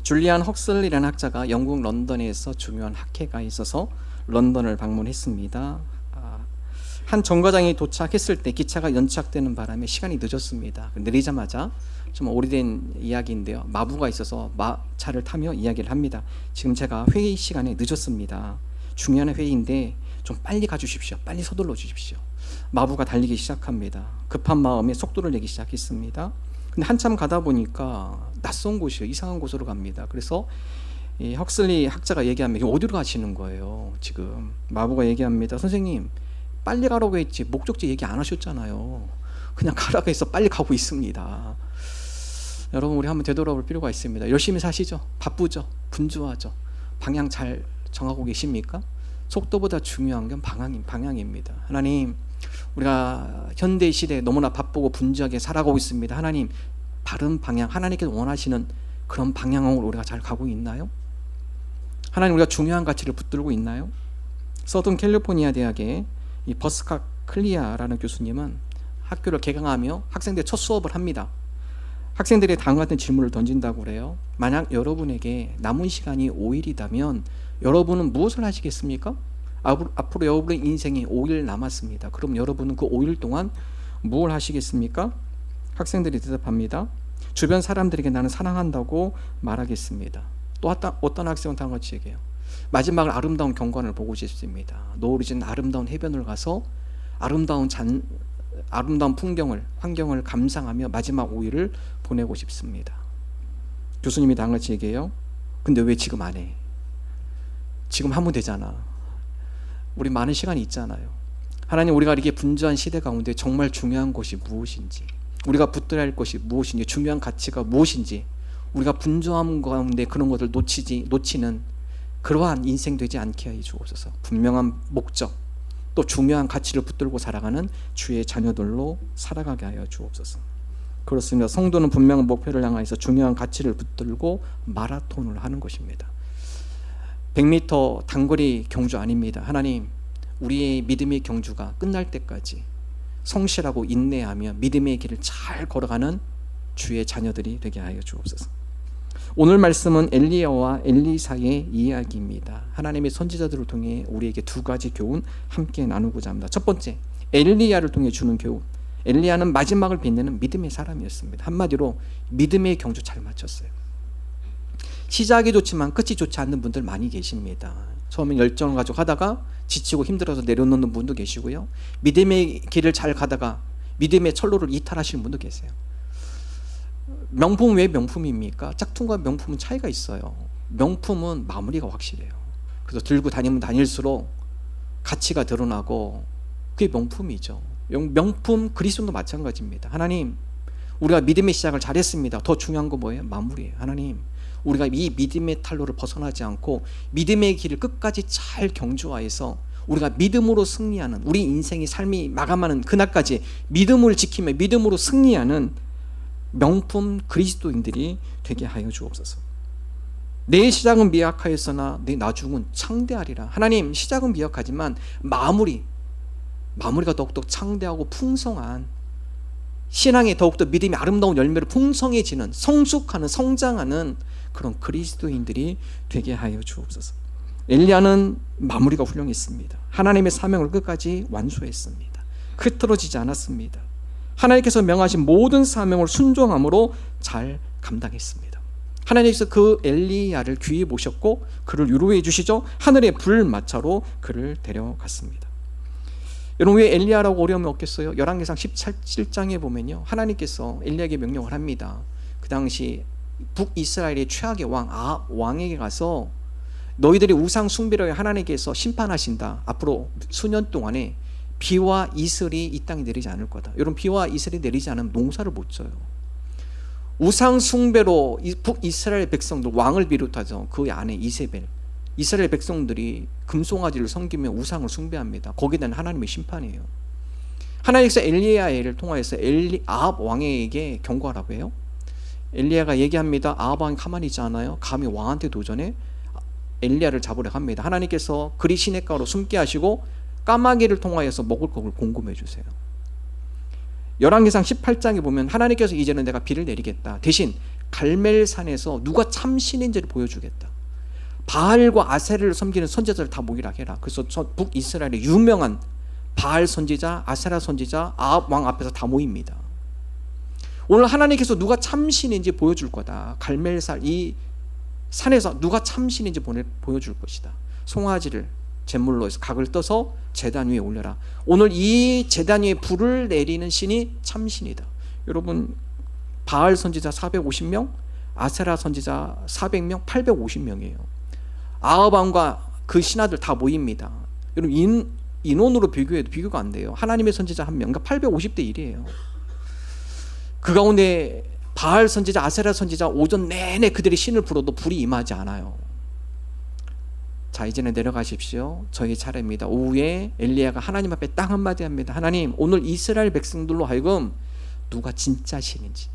줄리안 헉슬리라는 학자가 영국 런던에서 중요한 학회가 있어서 런던을 방문했습니다. 한 정거장에 도착했을 때 기차가 연착되는 바람에 시간이 늦었습니다. 내리자마자 좀 오래된 이야기인데요. 마부가 있어서 차를 타며 이야기를 합니다. 지금 제가 회의 시간에 늦었습니다. 중요한 회의인데 좀 빨리 가주십시오. 빨리 서둘러 주십시오. 마부가 달리기 시작합니다. 급한 마음에 속도를 내기 시작했습니다. 근데 한참 가다 보니까 낯선 곳이에요. 이상한 곳으로 갑니다. 그래서 이 헉슬리 학자가 얘기합니다. 어디로 가시는 거예요? 지금 마부가 얘기합니다. 선생님, 빨리 가라고 했지 목적지 얘기 안 하셨잖아요. 그냥 가라고 해서 빨리 가고 있습니다. 여러분, 우리 한번 되돌아볼 필요가 있습니다. 열심히 사시죠? 바쁘죠? 분주하죠? 방향 잘 정하고 계십니까? 속도보다 중요한 건 방향입니다. 하나님, 우리가 현대 시대에 너무나 바쁘고 분주하게 살아가고 있습니다. 하나님, 바른 방향, 하나님께서 원하시는 그런 방향으로 우리가 잘 가고 있나요? 하나님, 우리가 중요한 가치를 붙들고 있나요? 서든 캘리포니아 대학의 이 버스카 클리아라는 교수님은 학교를 개강하며 학생들 첫 수업을 합니다. 학생들이 다음과 같은 질문을 던진다고 그래요. 만약 여러분에게 남은 시간이 5일이라면 여러분은 무엇을 하시겠습니까? 앞으로 여러분의 인생이 5일 남았습니다. 그럼 여러분은 그 5일 동안 무엇을 하시겠습니까? 학생들이 대답합니다. 주변 사람들에게 나는 사랑한다고 말하겠습니다. 또 어떤 학생은 다음과 같이 얘기해요. 마지막으로 아름다운 경관을 보고 싶습니다. 노을이 지는 아름다운 해변을 가서 아름다운 풍경을, 환경을 감상하며 마지막 5일을 보내고 싶습니다. 교수님이 다음과 같이 얘기해요. 근데 왜 지금 안 해? 지금 하면 되잖아. 우리 많은 시간이 있잖아요. 하나님, 우리가 이렇게 분주한 시대 가운데 정말 중요한 것이 무엇인지, 우리가 붙들어야 할 것이 무엇인지, 중요한 가치가 무엇인지, 우리가 분주함 가운데 그런 것을 놓치는 그러한 인생 되지 않게 하여 주옵소서. 분명한 목적, 또 중요한 가치를 붙들고 살아가는 주의 자녀들로 살아가게 하여 주옵소서. 그렇습니다. 성도는 분명한 목표를 향해서 중요한 가치를 붙들고 마라톤을 하는 것입니다. 100m 단거리 경주 아닙니다. 하나님, 우리의 믿음의 경주가 끝날 때까지 성실하고 인내하며 믿음의 길을 잘 걸어가는 주의 자녀들이 되게 하여 주옵소서. 오늘 말씀은 엘리야와 엘리사의 이야기입니다. 하나님의 선지자들을 통해 우리에게 두 가지 교훈 함께 나누고자 합니다. 첫 번째, 엘리야를 통해 주는 교훈. 엘리야는 마지막을 빛내는 믿음의 사람이었습니다. 한마디로 믿음의 경주 잘 마쳤어요. 시작이 좋지만 끝이 좋지 않는 분들 많이 계십니다. 처음엔 열정을 가지고 하다가 지치고 힘들어서 내려놓는 분도 계시고요. 믿음의 길을 잘 가다가 믿음의 철로를 이탈하시는 분도 계세요. 명품은 왜 명품입니까? 짝퉁과 명품은 차이가 있어요. 명품은 마무리가 확실해요. 그래서 들고 다니면 다닐수록 가치가 드러나고 그게 명품이죠. 명품 그리스도도 마찬가지입니다. 하나님, 우리가 믿음의 시작을 잘했습니다. 더 중요한 건 뭐예요? 마무리예요. 하나님, 우리가 이 믿음의 탈로를 벗어나지 않고 믿음의 길을 끝까지 잘 경주하여서 우리가 믿음으로 승리하는, 우리 인생의 삶이 마감하는 그날까지 믿음을 지키며 믿음으로 승리하는 명품 그리스도인들이 되게 하여 주옵소서. 내 시작은 미약하였으나 내 나중은 창대하리라. 하나님, 시작은 미약하지만 마무리가 더욱더 창대하고 풍성한, 신앙에 더욱더 믿음이 아름다운 열매로 풍성해지는, 성숙하는, 성장하는 그런 그리스도인들이 되게 하여 주옵소서. 엘리야는 마무리가 훌륭했습니다. 하나님의 사명을 끝까지 완수했습니다. 흐트러지지 않았습니다. 하나님께서 명하신 모든 사명을 순종함으로 잘 감당했습니다. 하나님께서 그 엘리야를 귀히 모셨고 그를 위로해 주시죠. 하늘의 불마차로 그를 데려갔습니다. 여러분, 왜 엘리야라고 어려움이 없겠어요? 열왕기상 17장에 보면요, 하나님께서 엘리야에게 명령을 합니다. 그 당시 북이스라엘의 최악의 왕 아합 왕에게 가서 너희들이 우상 숭배로 하나님께서 심판하신다. 앞으로 수년 동안에 비와 이슬이 이 땅에 내리지 않을 거다. 여러분, 비와 이슬이 내리지 않으면 농사를 못 져요. 우상 숭배로 북이스라엘 백성들, 왕을 비롯해서 그 안에 이세벨, 이스라엘 백성들이 금송아지를 섬기며 우상을 숭배합니다. 거기에 대한 하나님의 심판이에요. 하나님께서 엘리야를 통하여서 아합 왕에게 경고하라고 해요. 엘리야가 얘기합니다. 아합 왕이 가만히 있지 않아요. 감히 왕한테 도전해 엘리야를 잡으려 합니다. 하나님께서 그리 시냇가로 숨게 하시고 까마귀를 통하여서 먹을 것을 공급해 주세요. 열왕기상 18장에 보면 하나님께서 이제는 내가 비를 내리겠다. 대신 갈멜산에서 누가 참 신인지를 보여주겠다. 바알과 아세르를 섬기는 선지자들을 다 모이라 해라. 그래서 북이스라엘의 유명한 바알 선지자, 아세라 선지자, 아합 왕 앞에서 다 모입니다. 오늘 하나님께서 누가 참신인지 보여줄 거다. 갈멜살 이 산에서 누가 참신인지 보여줄 것이다. 송아지를 제물로 해서 각을 떠서 제단 위에 올려라. 오늘 이 제단 위에 불을 내리는 신이 참신이다. 여러분, 바알 선지자 450명, 아세라 선지자 400명, 850명이에요. 아합 왕과 그 신하들 다 모입니다. 여러분, 인원으로 비교해도 비교가 안 돼요. 하나님의 선지자 한 명, 그러니까 850대 1이에요. 그 가운데 바알 선지자, 아세라 선지자 오전 내내 그들이 신을 불어도 불이 임하지 않아요. 자, 이제는 내려가십시오. 저희 차례입니다. 오후에 엘리야가 하나님 앞에 딱 한마디 합니다. 하나님, 오늘 이스라엘 백성들로 하여금 누가 진짜 신인지,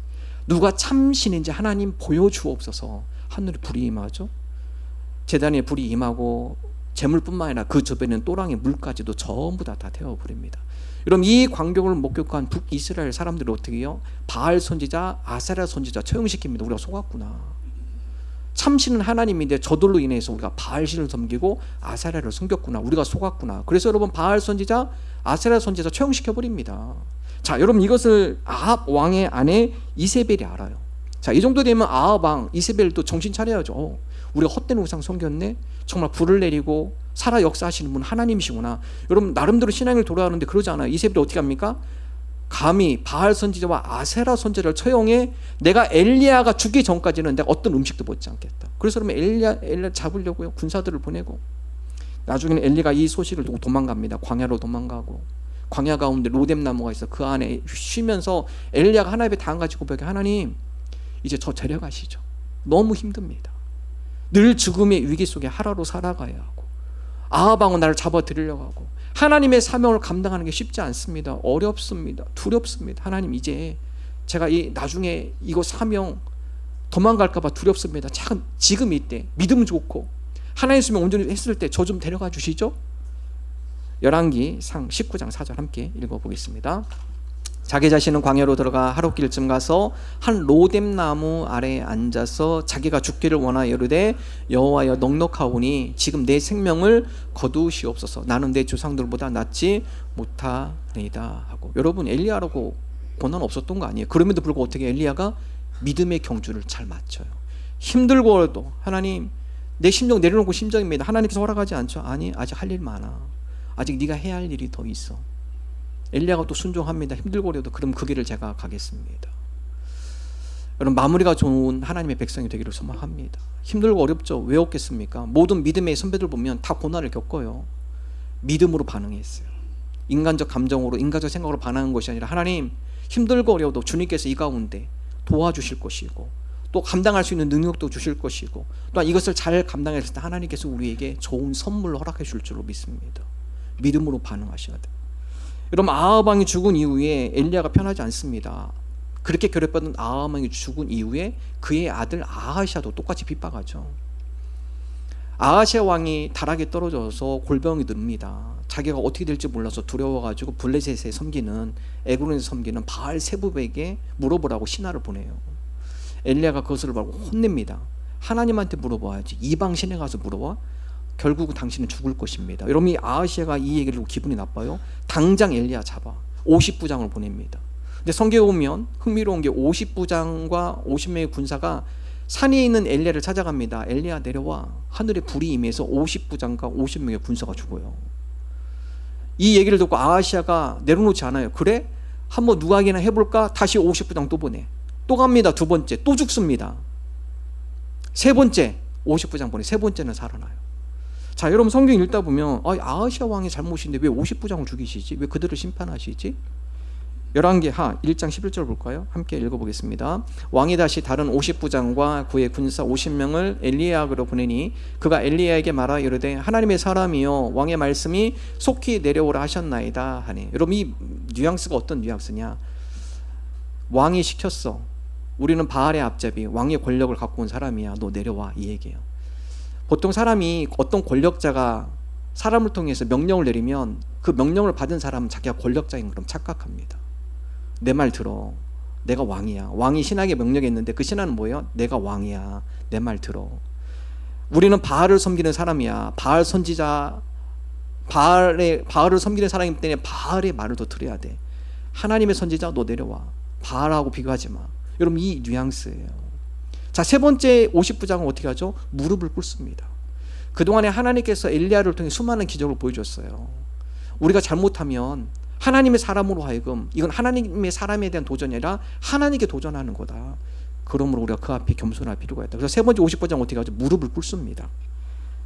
누가 참 신인지 하나님 보여주옵소서. 하늘에 불이 임하죠. 제단에 불이 임하고 재물뿐만 아니라 그 주변에는 또랑의 물까지도 전부 다 태워버립니다. 여러분, 이 광경을 목격한 북이스라엘 사람들이 어떻게 해요? 바알 선지자, 아세라 선지자 처형시킵니다. 우리가 속았구나. 참신은 하나님인데 저들로 인해서 우리가 바알신을 섬기고 아세라를 섬겼구나. 우리가 속았구나. 그래서 여러분, 바알 선지자, 아세라 선지자 처형시켜버립니다. 자, 여러분, 이것을 아합 왕의 아내 이세벨이 알아요. 자, 이 정도 되면 아합 왕 이세벨도 정신 차려야죠. 우리가 헛된 우상 섬겼네. 정말 불을 내리고 살아 역사하시는 분 하나님이시구나. 여러분, 나름대로 신앙을 돌아가는데 그러지 않아요. 이세벨이 어떻게 합니까? 감히 바알 선지자와 아세라 선지자를 처형해 내가 엘리야가 죽기 전까지는 내가 어떤 음식도 먹지 않겠다. 그래서 그러면 엘리야 잡으려고요. 군사들을 보내고, 나중에는 엘리가 이 소식을 두고 도망갑니다. 광야로 도망가고, 광야 가운데 로뎀 나무가 있어 그 안에 쉬면서 엘리야가 하나님 앞에 당 가지고 벽에, 하나님 이제 저 데려가시죠. 너무 힘듭니다. 늘 죽음의 위기 속에 하루로 살아가야 하고, 아합 왕은 나를 잡아들이려고 하고, 하나님의 사명을 감당하는 게 쉽지 않습니다. 어렵습니다. 두렵습니다. 하나님, 이제 제가 나중에 이거 사명 도망갈까 봐 두렵습니다. 지금 이때 믿음 좋고 하나님 수명 온전히 했을 때 저 좀 데려가 주시죠. 열왕기상 19장 4절 함께 읽어보겠습니다. 자기 자신은 광야로 들어가 하룻길쯤 가서 한 로뎀 나무 아래에 앉아서 자기가 죽기를 원하여 이르되, 여호와여, 넉넉하오니 지금 내 생명을 거두시옵소서. 나는 내 조상들보다 낫지 못하리이다 하고. 여러분, 엘리야라고 고난 없었던 거 아니에요. 그럼에도 불구하고 어떻게 엘리야가 믿음의 경주를 잘 맞춰요. 힘들고도 하나님, 내 심정 내려놓고 심정입니다. 하나님께서 허락하지 않죠. 아니, 아직 할 일 많아. 아직 네가 해야 할 일이 더 있어. 엘리야가 또 순종합니다. 힘들고라도 그럼 그 길을 제가 가겠습니다. 여러분, 마무리가 좋은 하나님의 백성이 되기를 소망합니다. 힘들고 어렵죠. 왜 없겠습니까? 모든 믿음의 선배들 보면 다 고난을 겪어요. 믿음으로 반응했어요. 인간적 감정으로, 인간적 생각으로 반응한 것이 아니라, 하나님, 힘들고 어려워도 주님께서 이 가운데 도와주실 것이고, 또 감당할 수 있는 능력도 주실 것이고, 또한 이것을 잘 감당했을 때 하나님께서 우리에게 좋은 선물을 허락해 줄 줄로 믿습니다. 믿음으로 반응하셔야 돼요. 여러분, 아합 왕이 죽은 이후에 엘리야가 편하지 않습니다. 그렇게 괴롭혔던 아합 왕이 죽은 이후에 그의 아들 아하시아도 똑같이 핍박하죠. 아하시아 왕이 타락에 떨어져서 골병이 듭니다. 자기가 어떻게 될지 몰라서 두려워가지고 블레셋에 섬기는, 에그론에 섬기는 바알 세부백에 물어보라고 신하를 보내요. 엘리야가 그것을 보고 혼냅니다. 하나님한테 물어봐야지, 이방 신에 가서 물어봐? 결국 당신은 죽을 것입니다. 여러분, 이 아하시아가 이 얘기를 듣고 기분이 나빠요. 당장 엘리야 잡아 50부장을 보냅니다. 근데 성경에 보면 흥미로운 게 50부장과 50명의 군사가 산에 있는 엘리야를 찾아갑니다. 엘리야 내려와. 하늘에 불이 임해서 50부장과 50명의 군사가 죽어요. 이 얘기를 듣고 아하시아가 내려놓지 않아요. 그래? 한번 누가기나 해볼까? 다시 50부장 또 보내. 또 갑니다. 두 번째 또 죽습니다. 세 번째 50부장 보내. 세 번째는 살아나요. 자, 여러분, 성경 읽다 보면 아하시아 왕의 잘못인데 왜 50부장을 죽이시지? 왜 그들을 심판하시지? 열왕기하 1장 11절 볼까요? 함께 읽어보겠습니다. 왕이 다시 다른 50부장과 그의 군사 50명을 엘리야에게로 보내니 그가 엘리야에게 말하 이르되, 하나님의 사람이여, 왕의 말씀이 속히 내려오라 하셨나이다 하니. 여러분, 이 뉘앙스가 어떤 뉘앙스냐? 왕이 시켰어. 우리는 바알의 앞잡이, 왕의 권력을 갖고 온 사람이야. 너 내려와, 이 얘기예요. 보통 사람이, 어떤 권력자가 사람을 통해서 명령을 내리면 그 명령을 받은 사람은 자기가 권력자인 것처럼 착각합니다. 내 말 들어. 내가 왕이야. 왕이 신하에게 명령했는데 그 신하는 뭐예요? 내가 왕이야. 내 말 들어. 우리는 바알을 섬기는 사람이야. 바알 선지자 바알을 섬기는 사람이기 때문에 바알의 말을 더 들어야 돼. 하나님의 선지자 너 내려와. 바알하고 비교하지 마. 여러분 이 뉘앙스예요. 자, 세 번째 50부장은 어떻게 하죠? 무릎을 꿇습니다. 그동안에 하나님께서 엘리야를 통해 수많은 기적을 보여줬어요. 우리가 잘못하면 하나님의 사람으로 하여금 이건 하나님의 사람에 대한 도전이 아니라 하나님께 도전하는 거다. 그러므로 우리가 그 앞에 겸손할 필요가 있다. 그래서 세 번째 50부장 어떻게 하죠? 무릎을 꿇습니다.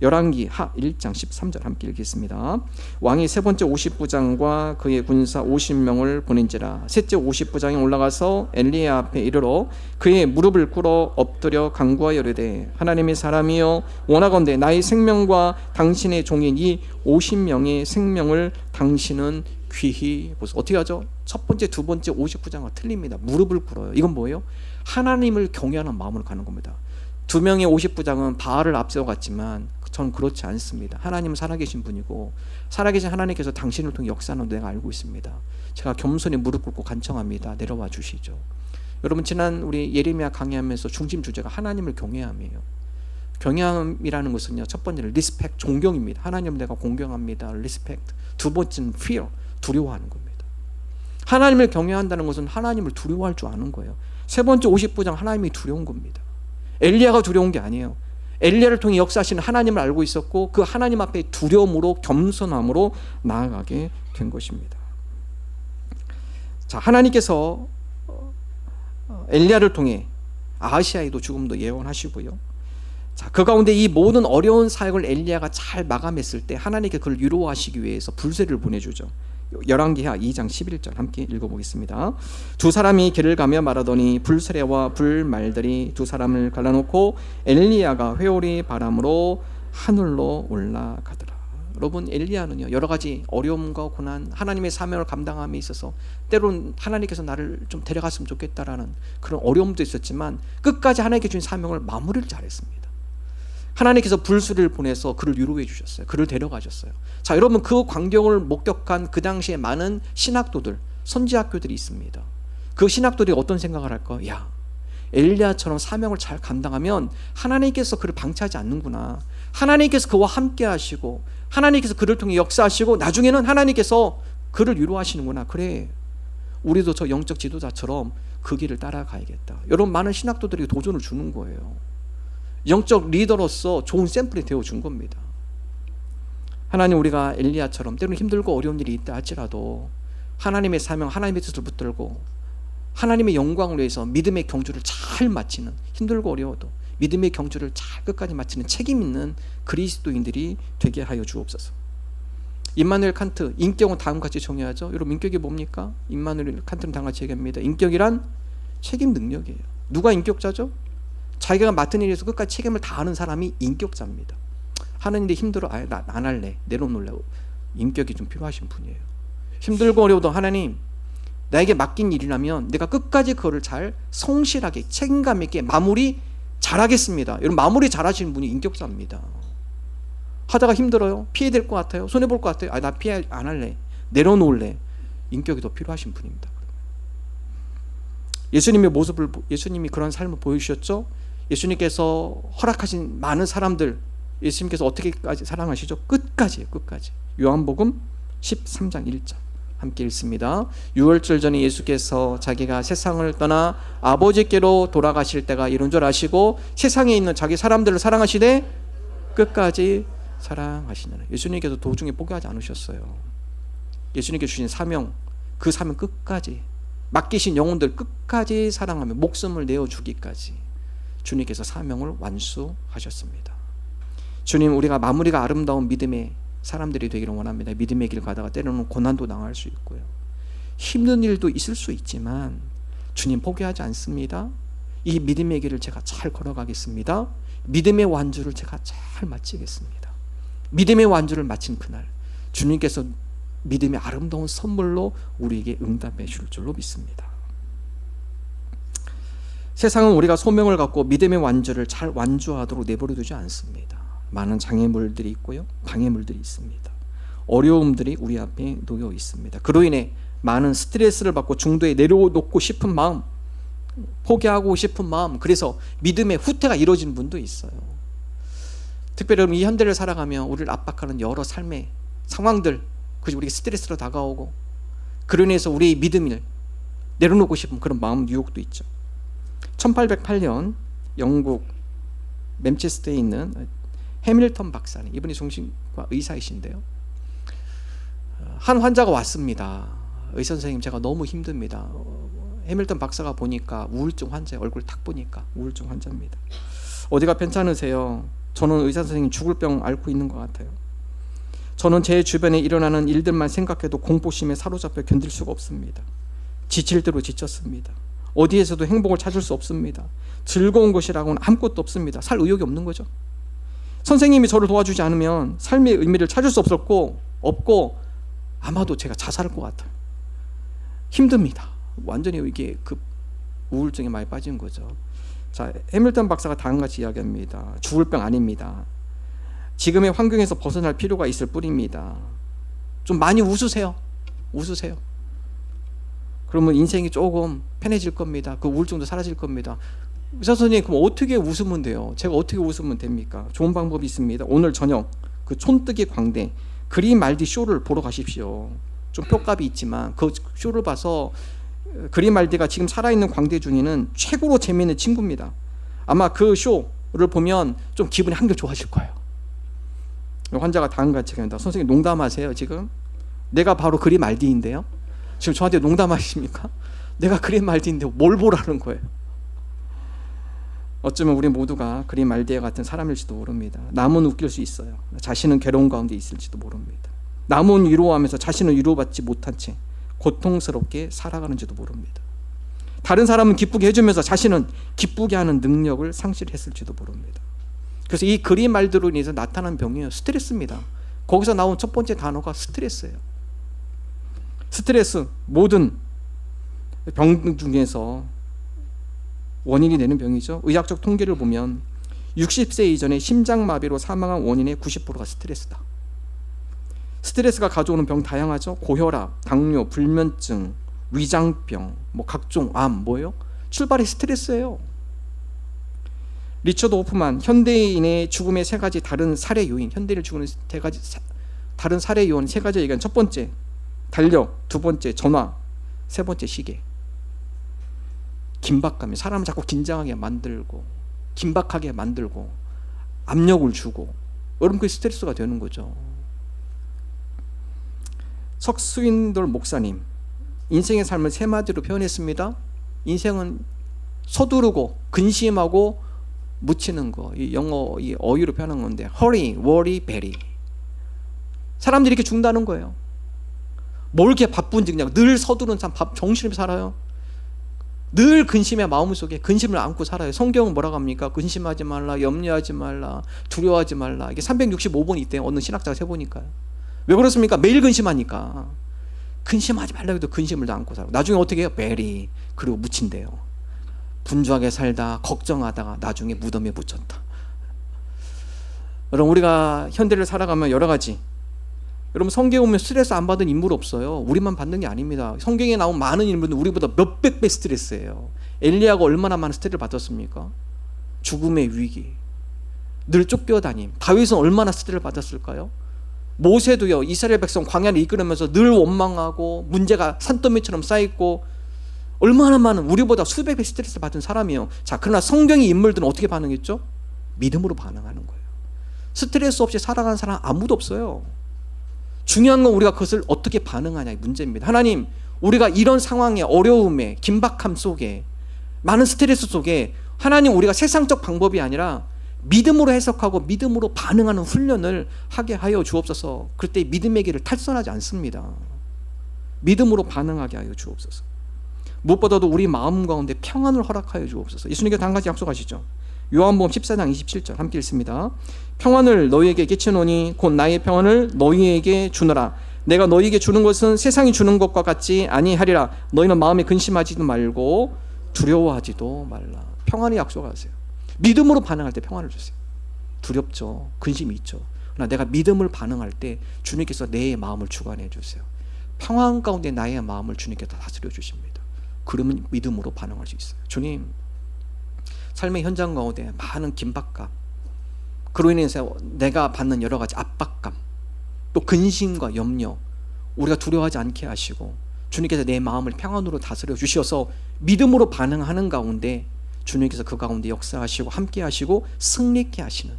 열왕기 하 1장 13절 함께 읽겠습니다. 왕이 세 번째 50부장과 그의 군사 50명을 보낸지라. 셋째 50부장이 올라가서 엘리야 앞에 이르러 그의 무릎을 꿇어 엎드려 간구하여 이르되 하나님의 사람이여 원하건대 나의 생명과 당신의 종인 이 50명의 생명을 당신은 귀히 보소. 어떻게 하죠? 첫 번째 두 번째 50부장과 틀립니다. 무릎을 꿇어요. 이건 뭐예요? 하나님을 경외하는 마음으로 가는 겁니다. 두 명의 50부장은 바알을 앞세워갔지만 저는 그렇지 않습니다. 하나님은 살아계신 분이고 살아계신 하나님께서 당신을 통해 역사하는 내가 알고 있습니다. 제가 겸손히 무릎 꿇고 간청합니다. 내려와 주시죠. 여러분 지난 우리 예레미야 강의하면서 중심 주제가 하나님을 경외함이에요. 경외함이라는 것은요, 첫 번째는 리스펙트, 존경입니다. 하나님을 내가 공경합니다. 리스펙트. 두 번째는 fear, 두려워하는 겁니다. 하나님을 경외한다는 것은 하나님을 두려워할 줄 아는 거예요. 세 번째 50부장 하나님이 두려운 겁니다. 엘리야가 두려운 게 아니에요. 엘리야를 통해 역사하시는 하나님을 알고 있었고 그 하나님 앞에 두려움으로 겸손함으로 나아가게 된 것입니다. 자, 하나님께서 엘리야를 통해 아하시아에도 죽음도 예언하시고요. 자, 그 가운데 이 모든 어려운 사역을 엘리야가 잘 마감했을 때 하나님께 그를 위로하시기 위해서 불새를 보내주죠. 열왕기하 2장 11절 함께 읽어보겠습니다. 두 사람이 길을 가며 말하더니 불세례와 불말들이 두 사람을 갈라놓고 엘리야가 회오리 바람으로 하늘로 올라가더라. 여러분 엘리야는요 여러 가지 어려움과 고난, 하나님의 사명을 감당함에 있어서 때로는 하나님께서 나를 좀 데려갔으면 좋겠다라는 그런 어려움도 있었지만 끝까지 하나님께 주신 사명을 마무리를 잘했습니다. 하나님께서 불수를 보내서 그를 위로해 주셨어요. 그를 데려가셨어요. 자, 여러분 그 광경을 목격한 그 당시에 많은 신학도들, 선지학교들이 있습니다. 그 신학도들이 어떤 생각을 할까? 야, 엘리야처럼 사명을 잘 감당하면 하나님께서 그를 방치하지 않는구나. 하나님께서 그와 함께 하시고 하나님께서 그를 통해 역사하시고 나중에는 하나님께서 그를 위로하시는구나. 그래, 우리도 저 영적 지도자처럼 그 길을 따라가야겠다. 여러분 많은 신학도들이 도전을 주는 거예요. 영적 리더로서 좋은 샘플이 되어준 겁니다. 하나님, 우리가 엘리야처럼 때로는 힘들고 어려운 일이 있다 할지라도 하나님의 사명, 하나님의 뜻을 붙들고 하나님의 영광을 위해서 믿음의 경주를 잘 마치는, 힘들고 어려워도 믿음의 경주를 잘 끝까지 마치는 책임 있는 그리스도인들이 되게 하여 주옵소서. 임마누엘 칸트, 인격은 다음같이 정의하죠. 여러분 인격이 뭡니까? 임마누엘 칸트는 다음같이 얘기합니다. 인격이란 책임 능력이에요. 누가 인격자죠? 자기가 맡은 일에서 끝까지 책임을 다하는 사람이 인격자입니다. 하는 일이 힘들어, 나 안 할래, 내려놓을래. 인격이 좀 필요하신 분이에요. 힘들고 어려워도 하나님, 나에게 맡긴 일이라면 내가 끝까지 그거를 잘 성실하게 책임감 있게 마무리 잘하겠습니다. 여러분 마무리 잘하시는 분이 인격자입니다. 하다가 힘들어요, 피해될 것 같아요, 손해볼 것 같아요, 나 피해 안 할래, 내려놓을래. 인격이 더 필요하신 분입니다. 예수님의 모습을, 예수님이 그런 삶을 보여주셨죠. 예수님께서 허락하신 많은 사람들, 예수님께서 어떻게까지 사랑하시죠? 끝까지예요, 끝까지. 요한복음 13장 1절 함께 읽습니다. 유월절 전에 예수께서 자기가 세상을 떠나 아버지께로 돌아가실 때가 이른 줄 아시고 세상에 있는 자기 사람들을 사랑하시되 끝까지 사랑하시느라. 예수님께서 도중에 포기하지 않으셨어요. 예수님께 주신 사명, 그 사명 끝까지, 맡기신 영혼들 끝까지 사랑하며 목숨을 내어주기까지 주님께서 사명을 완수하셨습니다. 주님, 우리가 마무리가 아름다운 믿음의 사람들이 되기를 원합니다. 믿음의 길 가다가 때로는 고난도 당할 수 있고요, 힘든 일도 있을 수 있지만 주님 포기하지 않습니다. 이 믿음의 길을 제가 잘 걸어가겠습니다. 믿음의 완주를 제가 잘 마치겠습니다. 믿음의 완주를 마친 그날 주님께서 믿음의 아름다운 선물로 우리에게 응답해 줄 줄로 믿습니다. 세상은 우리가 소명을 갖고 믿음의 완주를 잘 완주하도록 내버려 두지 않습니다. 많은 장애물들이 있고요, 방해물들이 있습니다. 어려움들이 우리 앞에 놓여 있습니다. 그로 인해 많은 스트레스를 받고 중도에 내려놓고 싶은 마음, 포기하고 싶은 마음, 그래서 믿음의 후퇴가 이루어지는 분도 있어요. 특별히 이 현대를 살아가며 우리를 압박하는 여러 삶의 상황들, 그것이 우리에게 스트레스로 다가오고 그로 인해서 우리의 믿음을 내려놓고 싶은 그런 마음 유혹도 있죠. 1808년 영국 맨체스터에 있는 해밀턴 박사님, 이분이 정신과 의사이신데요. 한 환자가 왔습니다. 의사 선생님, 제가 너무 힘듭니다. 해밀턴 박사가 보니까 우울증 환자의 얼굴 딱 보니까 우울증 환자입니다. 어디가 괜찮으세요? 저는 의사 선생님 죽을 병 앓고 있는 것 같아요. 저는 제 주변에 일어나는 일들만 생각해도 공포심에 사로잡혀 견딜 수가 없습니다. 지칠 대로 지쳤습니다. 어디에서도 행복을 찾을 수 없습니다. 즐거운 것이라고는 아무것도 없습니다. 살 의욕이 없는 거죠. 선생님이 저를 도와주지 않으면 삶의 의미를 찾을 수 없고 아마도 제가 자살할 것 같아요. 힘듭니다. 완전히 이게 급 우울증에 많이 빠진 거죠. 자, 해밀턴 박사가 다음같이 이야기합니다. 죽을 병 아닙니다. 지금의 환경에서 벗어날 필요가 있을 뿐입니다. 좀 많이 웃으세요. 그러면 인생이 조금 편해질 겁니다. 그 우울증도 사라질 겁니다. 의사 선생님, 그럼 어떻게 웃으면 돼요? 제가 어떻게 웃으면 됩니까? 좋은 방법이 있습니다. 오늘 저녁 그 촌뜨기 광대 그리말디 쇼를 보러 가십시오. 좀 표값이 있지만 그 쇼를 봐서 그리말디가 지금 살아있는 광대 중에는 최고로 재미있는 친구입니다. 아마 그 쇼를 보면 좀 기분이 한결 좋아질 거예요. 환자가 다음과 같이 얘기합니다. 선생님, 농담하세요 지금? 내가 바로 그리말디인데요. 지금 저한테 농담하십니까? 내가 그리말디인데 뭘 보라는 거예요? 어쩌면 우리 모두가 그리말디와 같은 사람일지도 모릅니다. 남은 웃길 수 있어요. 자신은 괴로운 가운데 있을지도 모릅니다. 남은 위로하면서 자신은 위로받지 못한 채 고통스럽게 살아가는지도 모릅니다. 다른 사람은 기쁘게 해주면서 자신은 기쁘게 하는 능력을 상실했을지도 모릅니다. 그래서 이 그리말디로 인해서 나타난 병이에요. 스트레스입니다. 거기서 나온 첫 번째 단어가 스트레스예요. 스트레스, 모든 병 중에서 원인이 되는 병이죠. 의학적 통계를 보면 60세 이전에 심장마비로 사망한 원인의 90%가 스트레스다. 스트레스가 가져오는 병 다양하죠. 고혈압, 당뇨, 불면증, 위장병, 뭐 각종 암, 뭐예요? 출발이 스트레스예요. 리처드 호프만, 현대인의 죽음의 세 가지 다른 살해 요인, 현대인을 죽는 다른 살해 요인 세 가지 얘기한 첫 번째 달력, 두 번째 전화, 세 번째 시계. 긴박감이 사람을 자꾸 긴장하게 만들고 긴박하게 만들고 압력을 주고, 여러분 그게 스트레스가 되는 거죠. 석스윈돌 목사님, 인생의 삶을 세 마디로 표현했습니다. 인생은 서두르고 근심하고 묻히는 거, 이 영어 이 어휘로 표현한 건데, hurry, worry, bury. 사람들이 이렇게 죽는다는 거예요. 뭘 이렇게 바쁜지 그냥 늘 서두른 참 정신없이 살아요. 늘 근심의 마음속에 근심을 안고 살아요. 성경은 뭐라고 합니까? 근심하지 말라, 염려하지 말라, 두려워하지 말라. 이게 365번이 있대요. 어느 신학자가 세보니까요. 왜 그렇습니까? 매일 근심하니까. 근심하지 말라고 해도 근심을 안고 살아요. 나중에 어떻게 해요? 베리, 그리고 묻힌대요. 분주하게 살다 걱정하다가 나중에 무덤에 묻혔다. 여러분, 우리가 현대를 살아가면 여러 가지, 여러분 성경에 보면 스트레스 안 받은 인물 없어요. 우리만 받는 게 아닙니다. 성경에 나온 많은 인물은 우리보다 몇백 배 스트레스예요. 엘리야가 얼마나 많은 스트레스를 받았습니까? 죽음의 위기, 늘 쫓겨다님. 다윗은 얼마나 스트레스를 받았을까요? 모세도요, 이스라엘 백성 광야를 이끌으면서 늘 원망하고 문제가 산더미처럼 쌓이고 얼마나 많은, 우리보다 수백 배 스트레스를 받은 사람이에요. 자, 그러나 성경의 인물들은 어떻게 반응했죠? 믿음으로 반응하는 거예요. 스트레스 없이 살아가는 사람 아무도 없어요. 중요한 건 우리가 그것을 어떻게 반응하냐의 문제입니다. 하나님, 우리가 이런 상황에, 어려움에, 긴박함 속에, 많은 스트레스 속에 하나님, 우리가 세상적 방법이 아니라 믿음으로 해석하고 믿음으로 반응하는 훈련을 하게 하여 주옵소서. 그때 믿음의 길을 탈선하지 않습니다. 믿음으로 반응하게 하여 주옵소서. 무엇보다도 우리 마음 가운데 평안을 허락하여 주옵소서. 예수님께서 한 가지 약속하시죠. 요한복음 14장 27절 함께 읽습니다. 평안을 너희에게 끼치노니 곧 나의 평안을 너희에게 주노라. 내가 너희에게 주는 것은 세상이 주는 것과 같지 아니하리라. 너희는 마음에 근심하지도 말고 두려워하지도 말라. 평안을 약속하세요. 믿음으로 반응할 때 평안을 주세요. 두렵죠. 근심이 있죠. 그러나 내가 믿음을 반응할 때 주님께서 내 마음을 주관해 주세요. 평안 가운데 나의 마음을 주님께서 다스려 주십니다. 그러면 믿음으로 반응할 수 있어요. 주님, 삶의 현장 가운데 많은 긴박감, 그로 인해서 내가 받는 여러 가지 압박감, 또 근심과 염려, 우리가 두려워하지 않게 하시고 주님께서 내 마음을 평안으로 다스려 주셔서 믿음으로 반응하는 가운데 주님께서 그 가운데 역사하시고 함께 하시고 승리케 하시는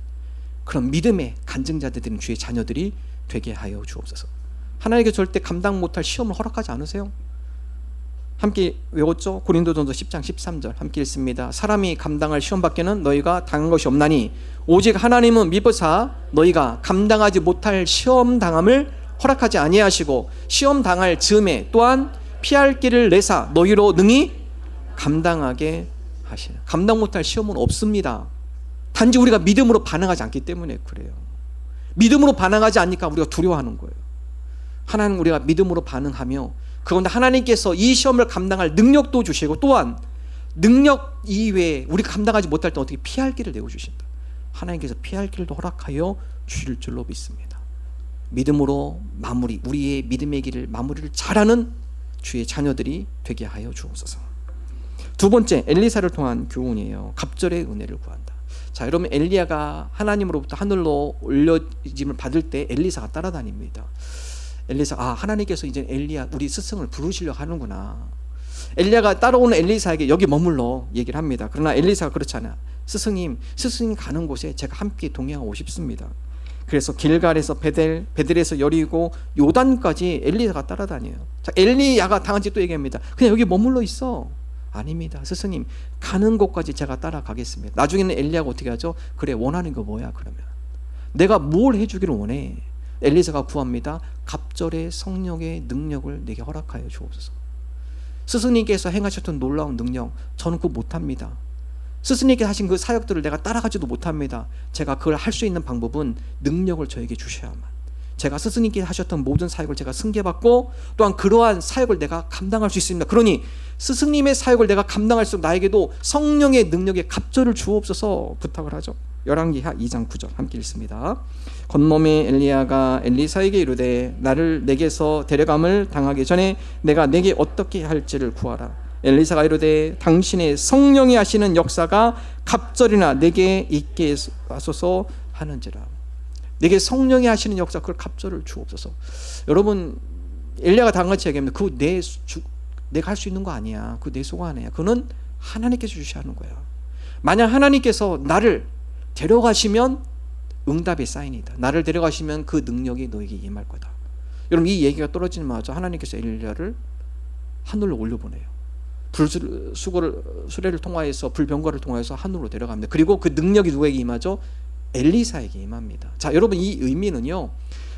그런 믿음의 간증자들인 주의 자녀들이 되게 하여 주옵소서. 하나님께 절대 감당 못할 시험을 허락하지 않으세요. 함께 외웠죠? 고린도전서 10장 13절 함께 읽습니다. 사람이 감당할 시험밖에는 너희가 당한 것이 없나니 오직 하나님은 미보사 너희가 감당하지 못할 시험 당함을 허락하지 아니하시고 시험 당할 즈음에 또한 피할 길을 내사 너희로 능히 감당하게 하시는. 감당 못할 시험은 없습니다. 단지 우리가 믿음으로 반응하지 않기 때문에 그래요. 믿음으로 반응하지 않으니까 우리가 두려워하는 거예요. 하나님 우리가 믿음으로 반응하며 그런데 하나님께서 이 시험을 감당할 능력도 주시고 또한 능력 이외에 우리가 감당하지 못할 때 어떻게 피할 길을 내어주신다. 하나님께서 피할 길도 허락하여 주실 줄로 믿습니다. 믿음으로 마무리, 우리의 믿음의 길을 마무리를 잘하는 주의 자녀들이 되게 하여 주옵소서. 두 번째, 엘리사를 통한 교훈이에요. 갑절의 은혜를 구한다. 자, 여러분 엘리야가 하나님으로부터 하늘로 올려짐을 받을 때 엘리사가 따라다닙니다. 엘리사, 하나님께서 이제 엘리야 우리 스승을 부르시려고 하는구나. 엘리야가 따라오는 엘리사에게 여기 머물러 얘기를 합니다. 그러나 엘리사가 그렇지 않아. 스승님 가는 곳에 제가 함께 동행하고 싶습니다. 그래서 길갈에서 베델에서 여리고 요단까지 엘리야가 따라다녀요. 자, 엘리야가 당한지 또 얘기합니다. 그냥 여기 머물러 있어. 아닙니다. 스승님 가는 곳까지 제가 따라가겠습니다. 나중에는 엘리야가 어떻게 하죠? 그래, 원하는 거 뭐야? 그러면 내가 뭘 해주기를 원해? 엘리사가 구합니다. 갑절의 성령의 능력을 내게 허락하여 주옵소서. 스승님께서 행하셨던 놀라운 능력 저는 그거 못합니다. 스승님께서 하신 그 사역들을 내가 따라가지도 못합니다. 제가 그걸 할 수 있는 방법은 능력을 저에게 주셔야만, 제가 스승님께서 하셨던 모든 사역을 제가 승계받고 또한 그러한 사역을 내가 감당할 수 있습니다. 그러니 스승님의 사역을 내가 감당할수록 나에게도 성령의 능력에 갑절을 주옵소서 부탁을 하죠. 열왕기하 2장 9절 함께 읽습니다. 건몸의 엘리야가 엘리사에게 이르되 나를 내게서 데려감을 당하기 전에 내가 내게 어떻게 할지를 구하라. 엘리사가 이르되 당신의 성령이 하시는 역사가 갑절이나 내게 있게 하소서 하는지라. 내게 성령이 하시는 역사, 그걸 갑절을 주옵소서. 여러분 엘리야가 당같이 얘기합니다. 그거 내가 할 수 있는 거 아니야. 그거 내 소가 아니야. 그거는 하나님께서 주시하는 거야. 만약 하나님께서 나를 데려가시면 응답의 사인이다. 나를 데려가시면 그 능력이 너에게 임할 거다. 여러분 이 얘기가 떨어지자마자 하나님께서 엘리야를 하늘로 올려보내요. 수레를 통하여서 불병거를 통하여서 하늘로 데려갑니다. 그리고 그 능력이 누구에게 임하죠? 엘리사에게 임합니다. 자, 여러분 이 의미는요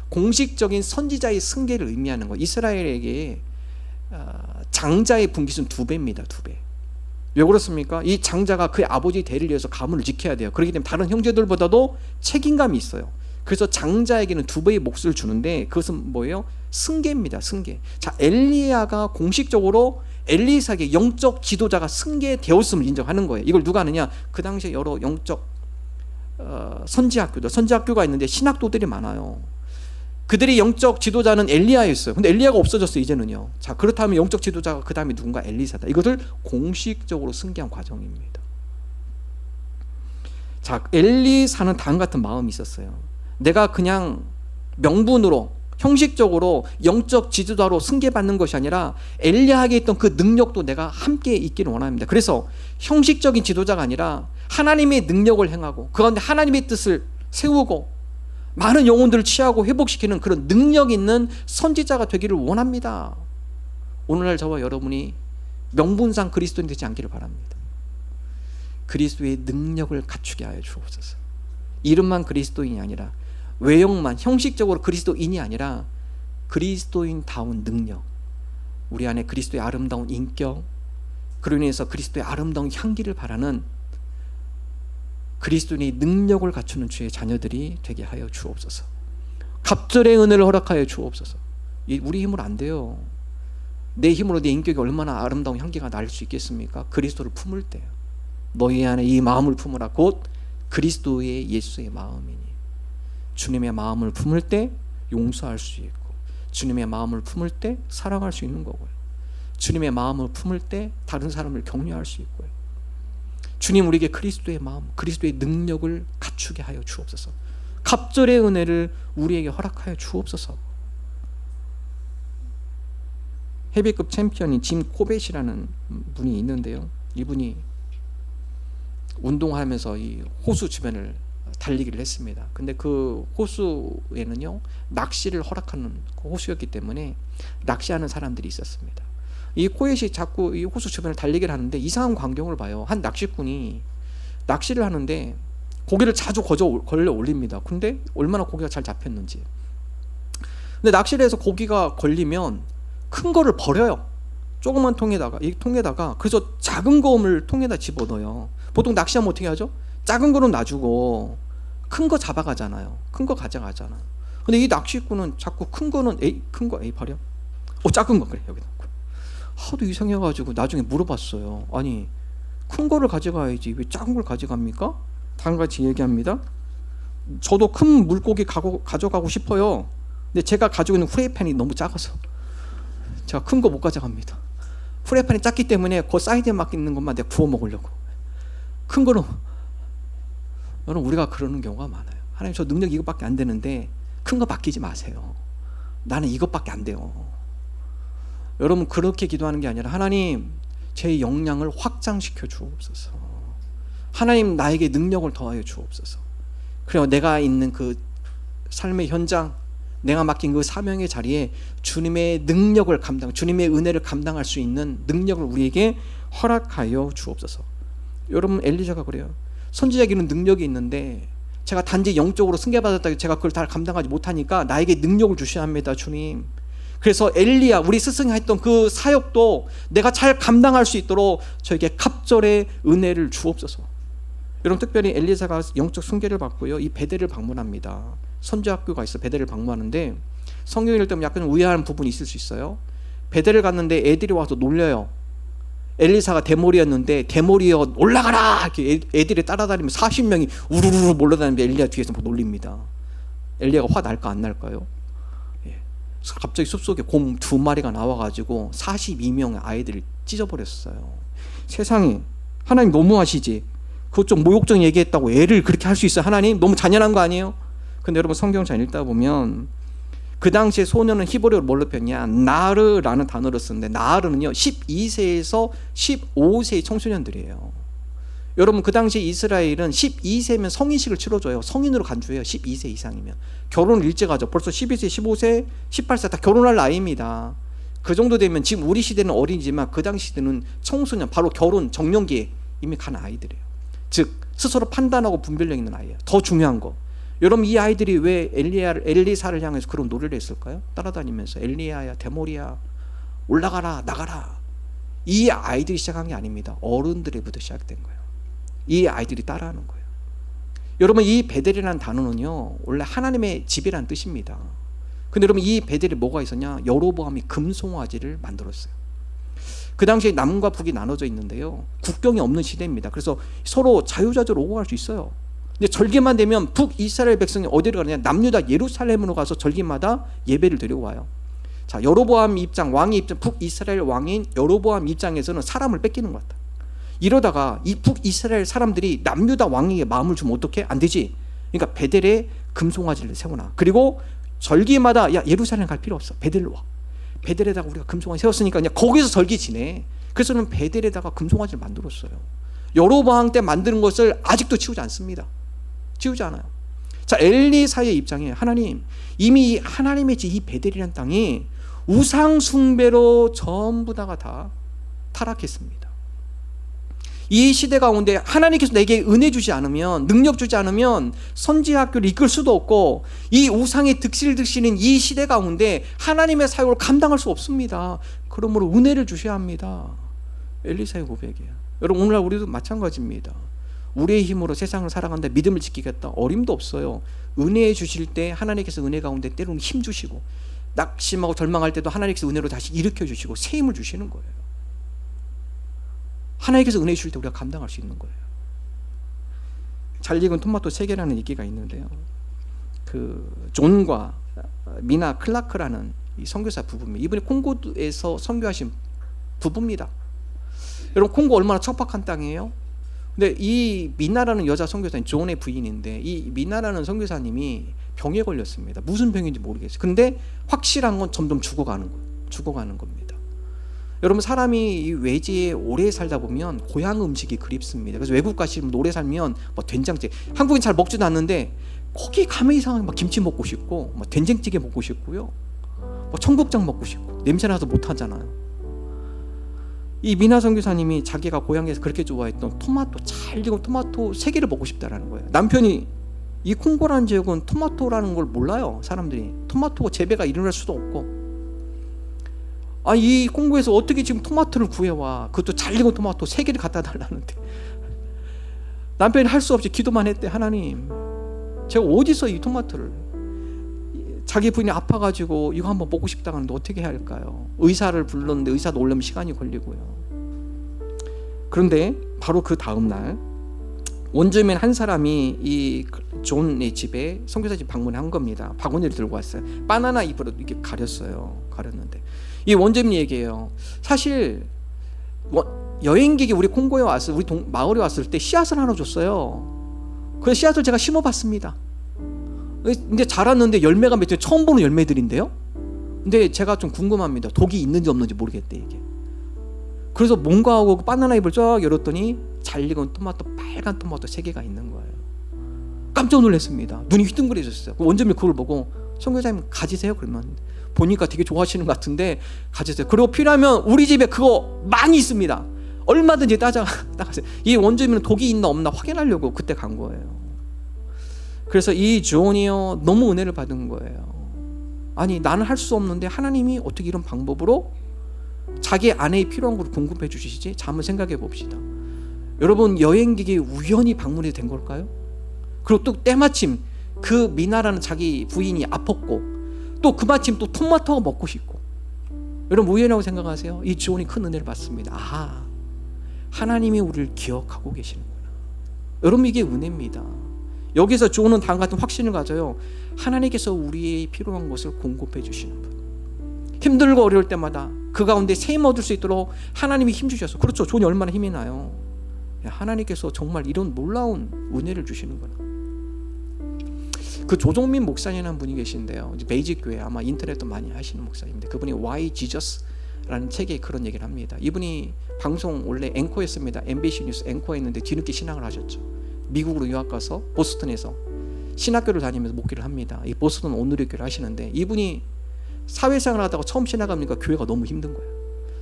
공식적인 선지자의 승계를 의미하는 거예요. 이스라엘에게 장자의 분깃은 2배입니다. 2배. 왜 그렇습니까? 이 장자가 그의 아버지 대를 위해서 가문을 지켜야 돼요. 그렇기 때문에 다른 형제들보다도 책임감이 있어요. 그래서 장자에게는 2배의 몫을 주는데 그것은 뭐예요? 승계입니다. 승계. 자, 엘리야가 공식적으로 엘리사에게 영적 지도자가 승계되었음을 인정하는 거예요. 이걸 누가 하느냐? 그 당시에 여러 영적 선지학교가 있는데 신학도들이 많아요. 그들의 영적 지도자는 엘리야였어요. 근데 엘리야가 없어졌어요 이제는요. 자, 그렇다면 영적 지도자가 그 다음에 누군가? 엘리사다. 이것을 공식적으로 승계한 과정입니다. 자, 엘리사는 다음 같은 마음이 있었어요. 내가 그냥 명분으로 형식적으로 영적 지도자로 승계받는 것이 아니라 엘리야에게 있던 그 능력도 내가 함께 있기를 원합니다. 그래서 형식적인 지도자가 아니라 하나님의 능력을 행하고 그 가운데 하나님의 뜻을 세우고 많은 영혼들을 취하고 회복시키는 그런 능력 있는 선지자가 되기를 원합니다. 오늘날 저와 여러분이 명분상 그리스도인이 되지 않기를 바랍니다. 그리스도의 능력을 갖추게 하여 주옵소서. 이름만 그리스도인이 아니라 외형만 형식적으로 그리스도인이 아니라 그리스도인다운 능력, 우리 안에 그리스도의 아름다운 인격, 그로 인해서 그리스도의 아름다운 향기를 바라는 그리스도인의 능력을 갖추는 주의 자녀들이 되게 하여 주옵소서. 갑절의 은혜를 허락하여 주옵소서. 우리 힘으로 안 돼요. 내 힘으로 내 인격이 얼마나 아름다운 향기가 날 수 있겠습니까? 그리스도를 품을 때요. 너희 안에 이 마음을 품으라. 곧 그리스도의 예수의 마음이니. 주님의 마음을 품을 때 용서할 수 있고, 주님의 마음을 품을 때 사랑할 수 있는 거고요. 주님의 마음을 품을 때 다른 사람을 격려할 수 있고요. 주님 우리에게 그리스도의 마음, 그리스도의 능력을 갖추게 하여 주옵소서. 갑절의 은혜를 우리에게 허락하여 주옵소서. 헤비급 챔피언인 짐 코벳이라는 분이 있는데요. 이분이 운동하면서 이 호수 주변을 달리기를 했습니다. 근데 그 호수에는요, 낚시를 허락하는 그 호수였기 때문에 낚시하는 사람들이 있었습니다. 이 코벳이 자꾸 이 호수 주변을 달리기를 하는데 이상한 광경을 봐요. 한 낚시꾼이 낚시를 하는데 고기를 자주 걸려 올립니다. 근데 얼마나 고기가 잘 잡혔는지. 근데 낚시를 해서 고기가 걸리면 큰 거를 버려요. 조그만 통에다가, 이 통에다가. 그래서 작은 거를 통에다 집어넣어요. 보통 낚시하면 어떻게 하죠? 작은 거는 놔주고 큰 거 잡아가잖아요. 큰 거 가져가잖아. 근데 이 낚시꾼은 자꾸 큰 거는 큰 거 버려. 작은 거 그래 여기 놓고. 하도 이상해가지고 나중에 물어봤어요. 아니, 큰 거를 가져가야지 왜 작은 걸 가져갑니까? 다음 같이 얘기합니다. 저도 큰 물고기 가져가고 싶어요. 근데 제가 가지고 있는 후라이팬이 너무 작아서 제가 큰 거 못 가져갑니다. 후라이팬이 작기 때문에 그 사이드에 맡기는 것만 내가 구워 먹으려고. 큰 거는, 여러분, 우리가 그러는 경우가 많아요. 하나님, 저 능력 이것밖에 안 되는데 큰 거 맡기지 마세요. 나는 이것밖에 안 돼요. 여러분, 그렇게 기도하는 게 아니라 하나님, 제 역량을 확장시켜 주옵소서. 하나님, 나에게 능력을 더하여 주옵소서. 그래요, 내가 있는 그 삶의 현장, 내가 맡긴 그 사명의 자리에 주님의 능력을 주님의 은혜를 감당할 수 있는 능력을 우리에게 허락하여 주옵소서. 여러분, 엘리야가 그래요. 선지자에게는 능력이 있는데 제가 단지 영적으로 승계받았다고 제가 그걸 다 감당하지 못하니까 나에게 능력을 주셔야 합니다, 주님. 그래서 엘리야, 우리 스승이 했던 그 사역도 내가 잘 감당할 수 있도록 저에게 갑절의 은혜를 주옵소서. 여러분, 특별히 엘리사가 영적 숭계를 받고요, 이 베델을 방문합니다. 선지학교가 있어 베델을 방문하는데 성경 읽을 때 약간 의아한 부분이 있을 수 있어요. 베델을 갔는데 애들이 와서 놀려요. 엘리사가 대머리였는데 대머리여 올라가라 이렇게 애들이 따라다니면 40명이 우르르 몰려다니면서 엘리야 뒤에서 놀립니다. 엘리야가 화 날까 안 날까요? 예. 갑자기 숲속에 곰 2마리가 나와가지고 42명의 아이들을 찢어버렸어요. 세상에, 하나님 너무하시지. 그것 좀 모욕적 얘기했다고 애를 그렇게 할 수 있어요? 하나님 너무 잔인한 거 아니에요? 근데 여러분, 성경 잘 읽다 보면 그 당시에 소년은 히브리어로 뭘로 표현이냐, 나르라는 단어를 쓰는데 나르는요 12세에서 15세의 청소년들이에요. 여러분, 그 당시에 이스라엘은 12세면 성인식을 치러줘요. 성인으로 간주해요. 12세 이상이면 결혼을 일찍 하죠. 벌써 12세, 15세, 18세 다 결혼할 나이입니다. 그 정도 되면 지금 우리 시대는 어린이지만 그 당시 시대는 청소년, 바로 결혼 정년기에 이미 간 아이들이에요. 즉 스스로 판단하고 분별력 있는 아이예요. 더 중요한 거, 여러분, 이 아이들이 왜 엘리사를 향해서 그런 노래를 했을까요? 따라다니면서 엘리야야, 데모리야, 올라가라, 나가라. 이 아이들이 시작한 게 아닙니다. 어른들에부터 시작된 거예요. 이 아이들이 따라하는 거예요. 여러분, 이 베델이라는 단어는요 원래 하나님의 집이라는 뜻입니다. 근데 여러분, 이 베델에 뭐가 있었냐? 여로보암이 금송아지를 만들었어요. 그 당시에 남과 북이 나눠져 있는데요, 국경이 없는 시대입니다. 그래서 서로 자유자재로 오고 갈 수 있어요. 근데 절기만 되면 북이스라엘 백성이 어디로 가느냐, 남유다 예루살렘으로 가서 절기마다 예배를 드리고 와요. 자, 여로보암 입장, 왕의 입장, 북이스라엘 왕인 여로보암 입장에서는 사람을 뺏기는 것 같다. 이러다가 이 북이스라엘 사람들이 남유다 왕에게 마음을 주면 어떻게? 안 되지. 그러니까 베델에 금송아지를 세워놔. 그리고 절기마다 야, 예루살렘 갈 필요 없어, 베델로 와. 베델에다가 우리가 금송아지 세웠으니까 그냥 거기서 절기 지내. 그래서는 베델에다가 금송아지를 만들었어요. 여로보암 때 만드는 것을 아직도 치우지 않습니다. 치우지 않아요. 자, 엘리사의 입장에 하나님, 이미 하나님의 이 베델이라는 땅이 우상 숭배로 전부 다가 다 타락했습니다. 이 시대 가운데 하나님께서 내게 은혜 주지 않으면, 능력 주지 않으면 선지학교를 이끌 수도 없고, 이 우상의 득실득실인 이 시대 가운데 하나님의 사역을 감당할 수 없습니다. 그러므로 은혜를 주셔야 합니다. 엘리사의 고백이에요. 여러분, 오늘날 우리도 마찬가지입니다. 우리의 힘으로 세상을 살아간다, 믿음을 지키겠다, 어림도 없어요. 은혜 주실 때 하나님께서 은혜 가운데 때로는 힘 주시고, 낙심하고 절망할 때도 하나님께서 은혜로 다시 일으켜 주시고 새 힘을 주시는 거예요. 하나님께서 은혜 주실 때 우리가 감당할 수 있는 거예요. 잘 익은 토마토 세계라는 얘기가 있는데요, 그 존과 미나 클라크라는 이 선교사 부부입니다. 이분이 콩고에서 선교하신 부부입니다. 여러분, 콩고 얼마나 척박한 땅이에요? 근데 이 미나라는 여자 선교사님, 존의 부인인데 이 미나라는 선교사님이 병에 걸렸습니다. 무슨 병인지 모르겠어요. 근데 확실한 건 점점 죽어가는 겁니다. 여러분, 사람이 이 외지에 오래 살다 보면 고향 음식이 그립습니다. 그래서 외국 가시면 오래 살면 뭐 된장찌개, 한국인 잘 먹지도 않는데 거기 가면 이상하게 막 김치 먹고 싶고 뭐 된장찌개 먹고 싶고요, 뭐 청국장 먹고 싶고 냄새나서 못 하잖아요. 이 미나 선교사님이 자기가 고향에서 그렇게 좋아했던 토마토, 잘 익은 토마토 3개를 먹고 싶다라는 거예요. 남편이 이 콩고라는 지역은 토마토라는 걸 몰라요. 사람들이 토마토 재배가 일어날 수도 없고, 이 콩고에서 어떻게 지금 토마토를 구해와, 그것도 잘 익은 토마토 3개를 갖다 달라는데 남편이 할 수 없이 기도만 했대. 하나님, 제가 어디서 이 토마토를, 자기 부인이 아파가지고 이거 한번 먹고 싶다고 하는데 어떻게 해야 할까요? 의사를 불렀는데 의사도 오려면 시간이 걸리고요. 그런데 바로 그 다음 날 원주민 한 사람이 이 존의 집에, 선교사 집 방문한 겁니다. 바구니를 들고 왔어요. 바나나 잎으로 이렇게 가렸는데 이 원주민이 얘기해요. 사실 여행객이 우리 콩고에 왔을, 우리 마을에 왔을 때 씨앗을 하나 줬어요. 그 씨앗을 제가 심어봤습니다. 근데 자랐는데 열매가 맺혀, 처음 보는 열매들인데요. 근데 제가 좀 궁금합니다. 독이 있는지 없는지 모르겠대 이게. 그래서 뭔가 하고 바나나 잎을 쫙 열었더니 잘 익은 토마토, 빨간 토마토 3개가 있는 거예요. 깜짝 놀랐습니다. 눈이 휘둥그레졌어요. 원주민이 그걸 보고 선교사님 가지세요. 그러면 보니까 되게 좋아하시는 것 같은데 가지세요. 그리고 필요하면 우리 집에 그거 많이 있습니다. 얼마든지 따가세요. 이 원주민은 독이 있나 없나 확인하려고 그때 간 거예요. 그래서 이 존이요, 너무 은혜를 받은 거예요. 아니, 나는 할 수 없는데 하나님이 어떻게 이런 방법으로 자기 아내의 필요한 걸 공급해 주시지? 자, 한번 생각해 봅시다. 여러분, 여행객이 우연히 방문이 된 걸까요? 그리고 또 때마침 그 미나라는 자기 부인이 아팠고 또 그마침 또 토마토가 먹고 싶고, 여러분 우연이라고 생각하세요? 이 존이 큰 은혜를 받습니다. 하나님이 우리를 기억하고 계시는구나. 여러분, 이게 은혜입니다. 여기서 존은 다음 같은 확신을 가져요. 하나님께서 우리의 필요한 것을 공급해 주시는 분. 힘들고 어려울 때마다 그 가운데 셈 얻을 수 있도록 하나님이 힘 주셔서, 그렇죠, 존이 얼마나 힘이 나요. 하나님께서 정말 이런 놀라운 은혜를 주시는구나. 그 조종민 목사님이라는 분이 계신데요, 베이직 교회 아마 인터넷도 많이 하시는 목사님인데, 그분이 Why Jesus라는 책에 그런 얘기를 합니다. 이분이 방송 원래 앵커였습니다. MBC 뉴스 앵커였는데 뒤늦게 신앙을 하셨죠. 미국으로 유학 가서 보스턴에서 신학교를 다니면서 목회를 합니다. 이 보스턴 온누리 교회를 하시는데, 이분이 사회생활 하다가 처음 신학하니까 교회가 너무 힘든 거예요.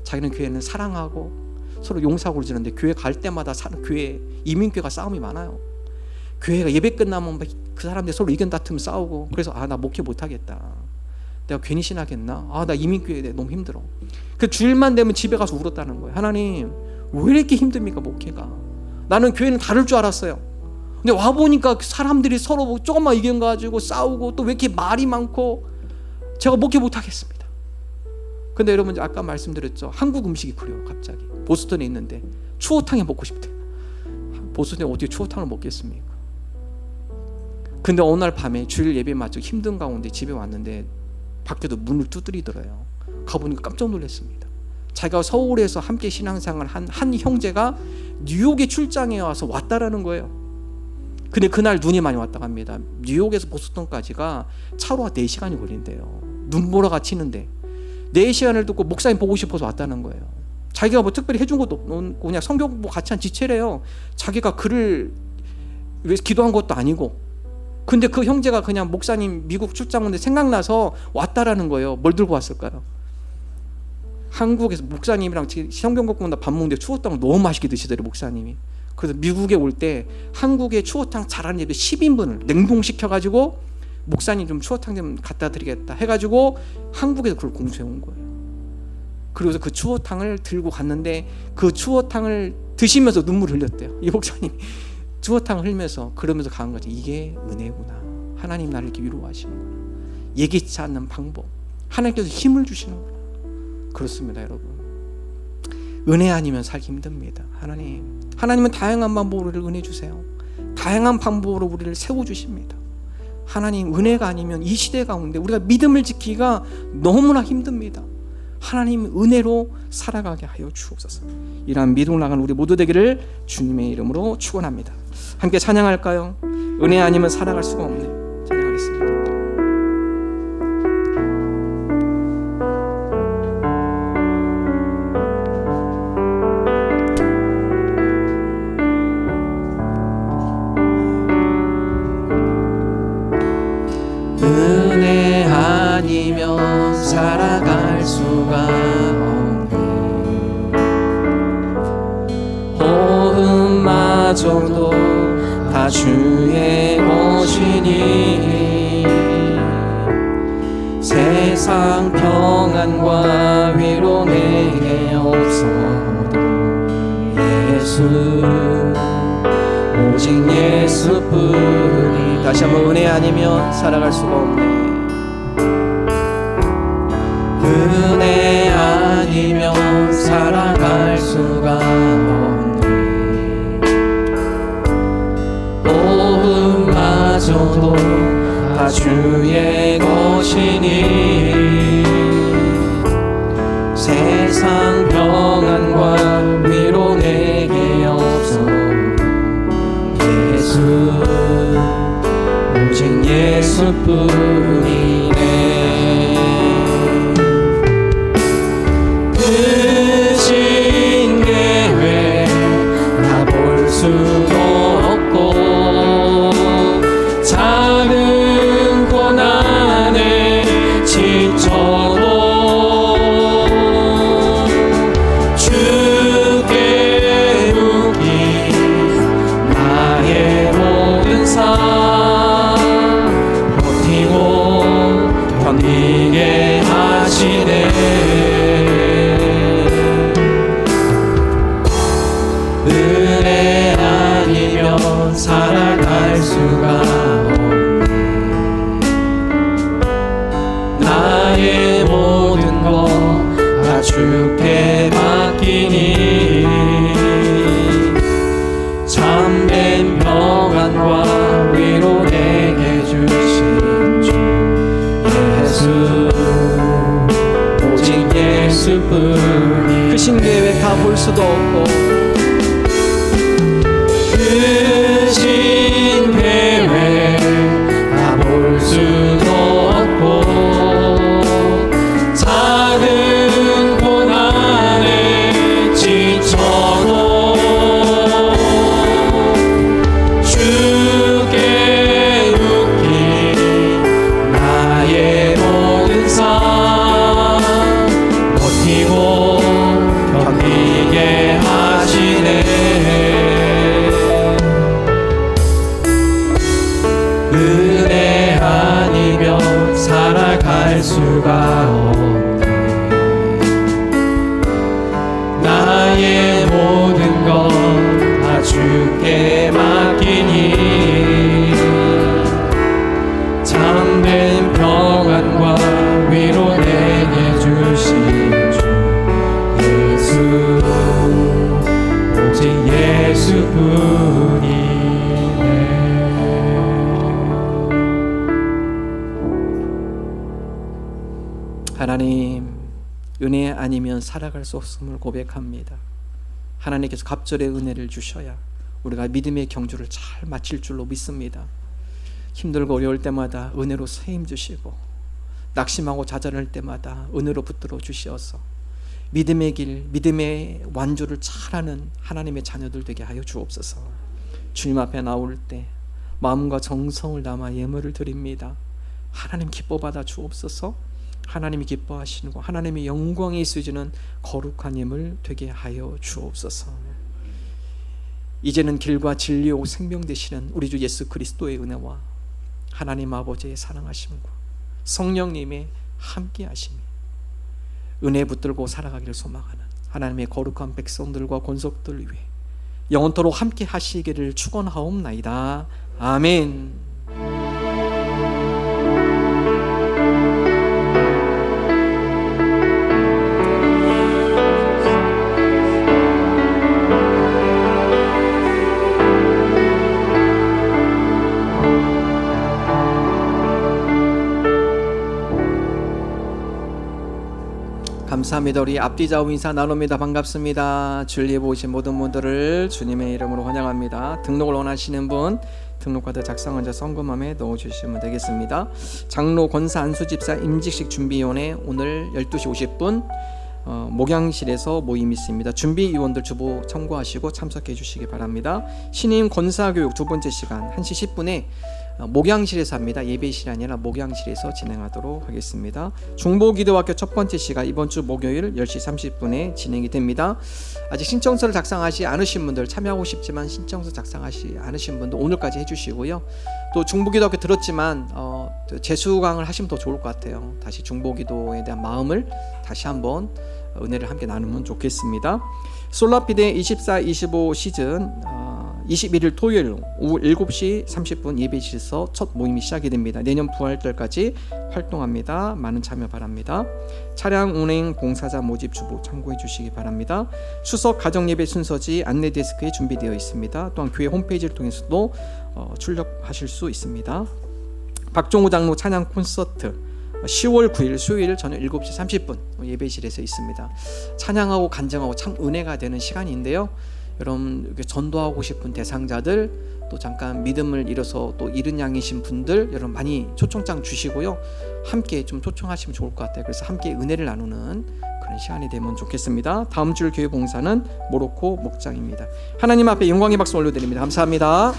자기는 교회는 사랑하고 서로 용서하고 그러는데 교회 갈 때마다 교회 이민교회가 싸움이 많아요. 교회가 예배 끝나면 그 사람들 서로 의견 다투면 싸우고, 그래서 나 목회 못하겠다, 내가 괜히 신학했나, 나 이민교회 너무 힘들어. 그 주일만 되면 집에 가서 울었다는 거예요. 하나님, 왜 이렇게 힘듭니까 목회가? 나는 교회는 다를 줄 알았어요. 근데 와보니까 사람들이 서로 조금만 의견 가지고 싸우고 또 왜 이렇게 말이 많고 제가 목회 못하겠습니다. 근데 여러분, 아까 말씀드렸죠, 한국 음식이 그래요. 갑자기 보스턴에 있는데 추어탕이 먹고 싶대. 보스턴에 어떻게 추어탕을 먹겠습니까? 근데 어느 날 밤에 주일 예배 마치고 힘든 가운데 집에 왔는데 밖에도 문을 두드리더래요. 가보니까 깜짝 놀랐습니다. 자기가 서울에서 함께 신앙생활을 한 형제가 뉴욕에 출장에 와서 왔다라는 거예요. 근데 그날 눈이 많이 왔다고 합니다. 뉴욕에서 보스턴까지가 차로 4시간이 걸린대요. 눈보라가 치는데 4시간을 듣고 목사님 보고 싶어서 왔다는 거예요. 자기가 뭐 특별히 해준 것도 없고 그냥 성경 뭐 같이 한 지체래요. 자기가 글을 왜 기도한 것도 아니고. 근데 그 형제가 그냥 목사님 미국 출장 오는데 생각나서 왔다라는 거예요. 뭘 들고 왔을까요? 한국에서 목사님이랑 성경 갖고 온다 밥 먹는데 추어탕을 너무 맛있게 드시더래요, 목사님이. 그래서 미국에 올 때 한국에 추어탕 잘하는 집에 10인분을 냉동시켜가지고 목사님 좀 추어탕 좀 갖다 드리겠다 해가지고 한국에서 그걸 공수해 온 거예요. 그래서 그 추어탕을 들고 갔는데 그 추어탕을 드시면서 눈물을 흘렸대요. 이 목사님이 추어탕을 흘면서 그러면서 간 거죠. 이게 은혜구나. 하나님 나를 이렇게 위로하시는구나. 예기치 않는 방법. 하나님께서 힘을 주시는구나. 그렇습니다, 여러분. 은혜 아니면 살기 힘듭니다. 하나님은 다양한 방법으로 우리를 은혜 주세요. 다양한 방법으로 우리를 세워주십니다. 하나님, 은혜가 아니면 이 시대 가운데 우리가 믿음을 지키기가 너무나 힘듭니다. 하나님 은혜로 살아가게 하여 주옵소서. 이러한 믿음을 나가는 우리 모두 되기를 주님의 이름으로 축원합니다. 함께 찬양할까요? 은혜 아니면 살아갈 수가 없네요. 찬양하겠습니다. 은혜 아니면 살아갈 수가 없네. 호흡마저도 다 주의 것이니 세상 평안과 위로 내게 없어도 예수 오직 예수뿐이. 다시 한번 은혜 아니면 살아갈 수가 없네. 은혜 아니면 살아갈 수가 없네. 호흡마저도 다 주의 것이니 세상 평안과 위로 내게 없어 예수 오직 예수뿐이네. 크신 계획 다 볼 수도 없고 작은 고난에 지쳐도 주께 묶인 나의 모든 삶 버티고 견디게 하시네. 은혜 아니면 살아갈 수가 없네. 나의 모든 것 다 주께 맡기니 참된 평안과 위로 내게 주신 주 예수 오직 예수뿐이. 크신 계획 다 볼 수도 없고 크신 계획 다 볼 수도 없고 작은 고난에 지쳐도 주께 묶인 나의 모든 삶 버티고 견디게 하시네. 은혜 아니면 살아갈 수가 없네. 나의 모든 것 다 주께 맡기니 참된 평안과 위로 내게 주신 주 예수 오직 예수뿐이네. 하나님, 은혜 아니면 살아갈 수 없음을 고백합니다. 하나님께서 갑절의 은혜를 주셔야 우리가 믿음의 경주를 잘 마칠 줄로 믿습니다. 힘들고 어려울 때마다 은혜로 세임 주시고 낙심하고 좌절할 때마다 은혜로 붙들어 주시어서 믿음의 길, 믿음의 완주를 잘하는 하나님의 자녀들 되게 하여 주옵소서. 주님 앞에 나올 때 마음과 정성을 담아 예물을 드립니다. 하나님 기뻐 받아 주옵소서. 하나님이 기뻐하시는 거, 하나님의 영광이 있으시는 거룩한 예물 되게 하여 주옵소서. 이제는 길과 진리요 생명 되시는 우리 주 예수 그리스도의 은혜와 하나님 아버지의 사랑하심과 성령님의 함께하심이 은혜 붙들고 살아가기를 소망하는 하나님의 거룩한 백성들과 권속들 위해 영원토록 함께 하시기를 축원하옵나이다. 아멘. 감사합니다. 우리 앞뒤 좌우 인사 나눕니다. 반갑습니다. 주일 예배 오신 모든 분들을 주님의 이름으로 환영합니다. 등록을 원하시는 분 등록카드 작성한 자 성금함에 넣어주시면 되겠습니다. 장로 권사 안수 집사 임직식 준비위원회 오늘 12시 50분 목양실에서 모임이 있습니다. 준비위원들 주보 참고하시고 참석해 주시기 바랍니다. 신임 권사교육 두 번째 시간 1시 10분에 목양실에서 합니다. 예배실이 아니라 목양실에서 진행하도록 하겠습니다. 중보기도학교 첫 번째 시간 이번 주 목요일 10시 30분에 진행이 됩니다. 아직 신청서를 작성하지 않으신 분들, 참여하고 싶지만 신청서 작성하지 않으신 분들 오늘까지 해주시고요. 또 중보기도학교 들었지만 재수강을 하시면 더 좋을 것 같아요. 다시 중보기도에 대한 마음을 다시 한번 은혜를 함께 나누면 좋겠습니다. 솔라피드 24-25 시즌 21일 토요일 오후 7시 30분 예배실에서 첫 모임이 시작이 됩니다. 내년 부활절까지 활동합니다. 많은 참여 바랍니다. 차량 운행 봉사자 모집 주보 참고해 주시기 바랍니다. 추석 가정예배 순서지 안내 데스크에 준비되어 있습니다. 또한 교회 홈페이지를 통해서도 출력하실 수 있습니다. 박종우 장로 찬양 콘서트 10월 9일 수요일 저녁 7시 30분 예배실에서 있습니다. 찬양하고 간증하고 참 은혜가 되는 시간인데요. 여러분 전도하고 싶은 대상자들 또 잠깐 믿음을 잃어서 또 잃은 양이신 분들 여러분 많이 초청장 주시고요. 함께 좀 초청하시면 좋을 것 같아요. 그래서 함께 은혜를 나누는 그런 시간이 되면 좋겠습니다. 다음 주 교회 봉사는 모로코 목장입니다. 하나님 앞에 영광의 박수 올려드립니다. 감사합니다.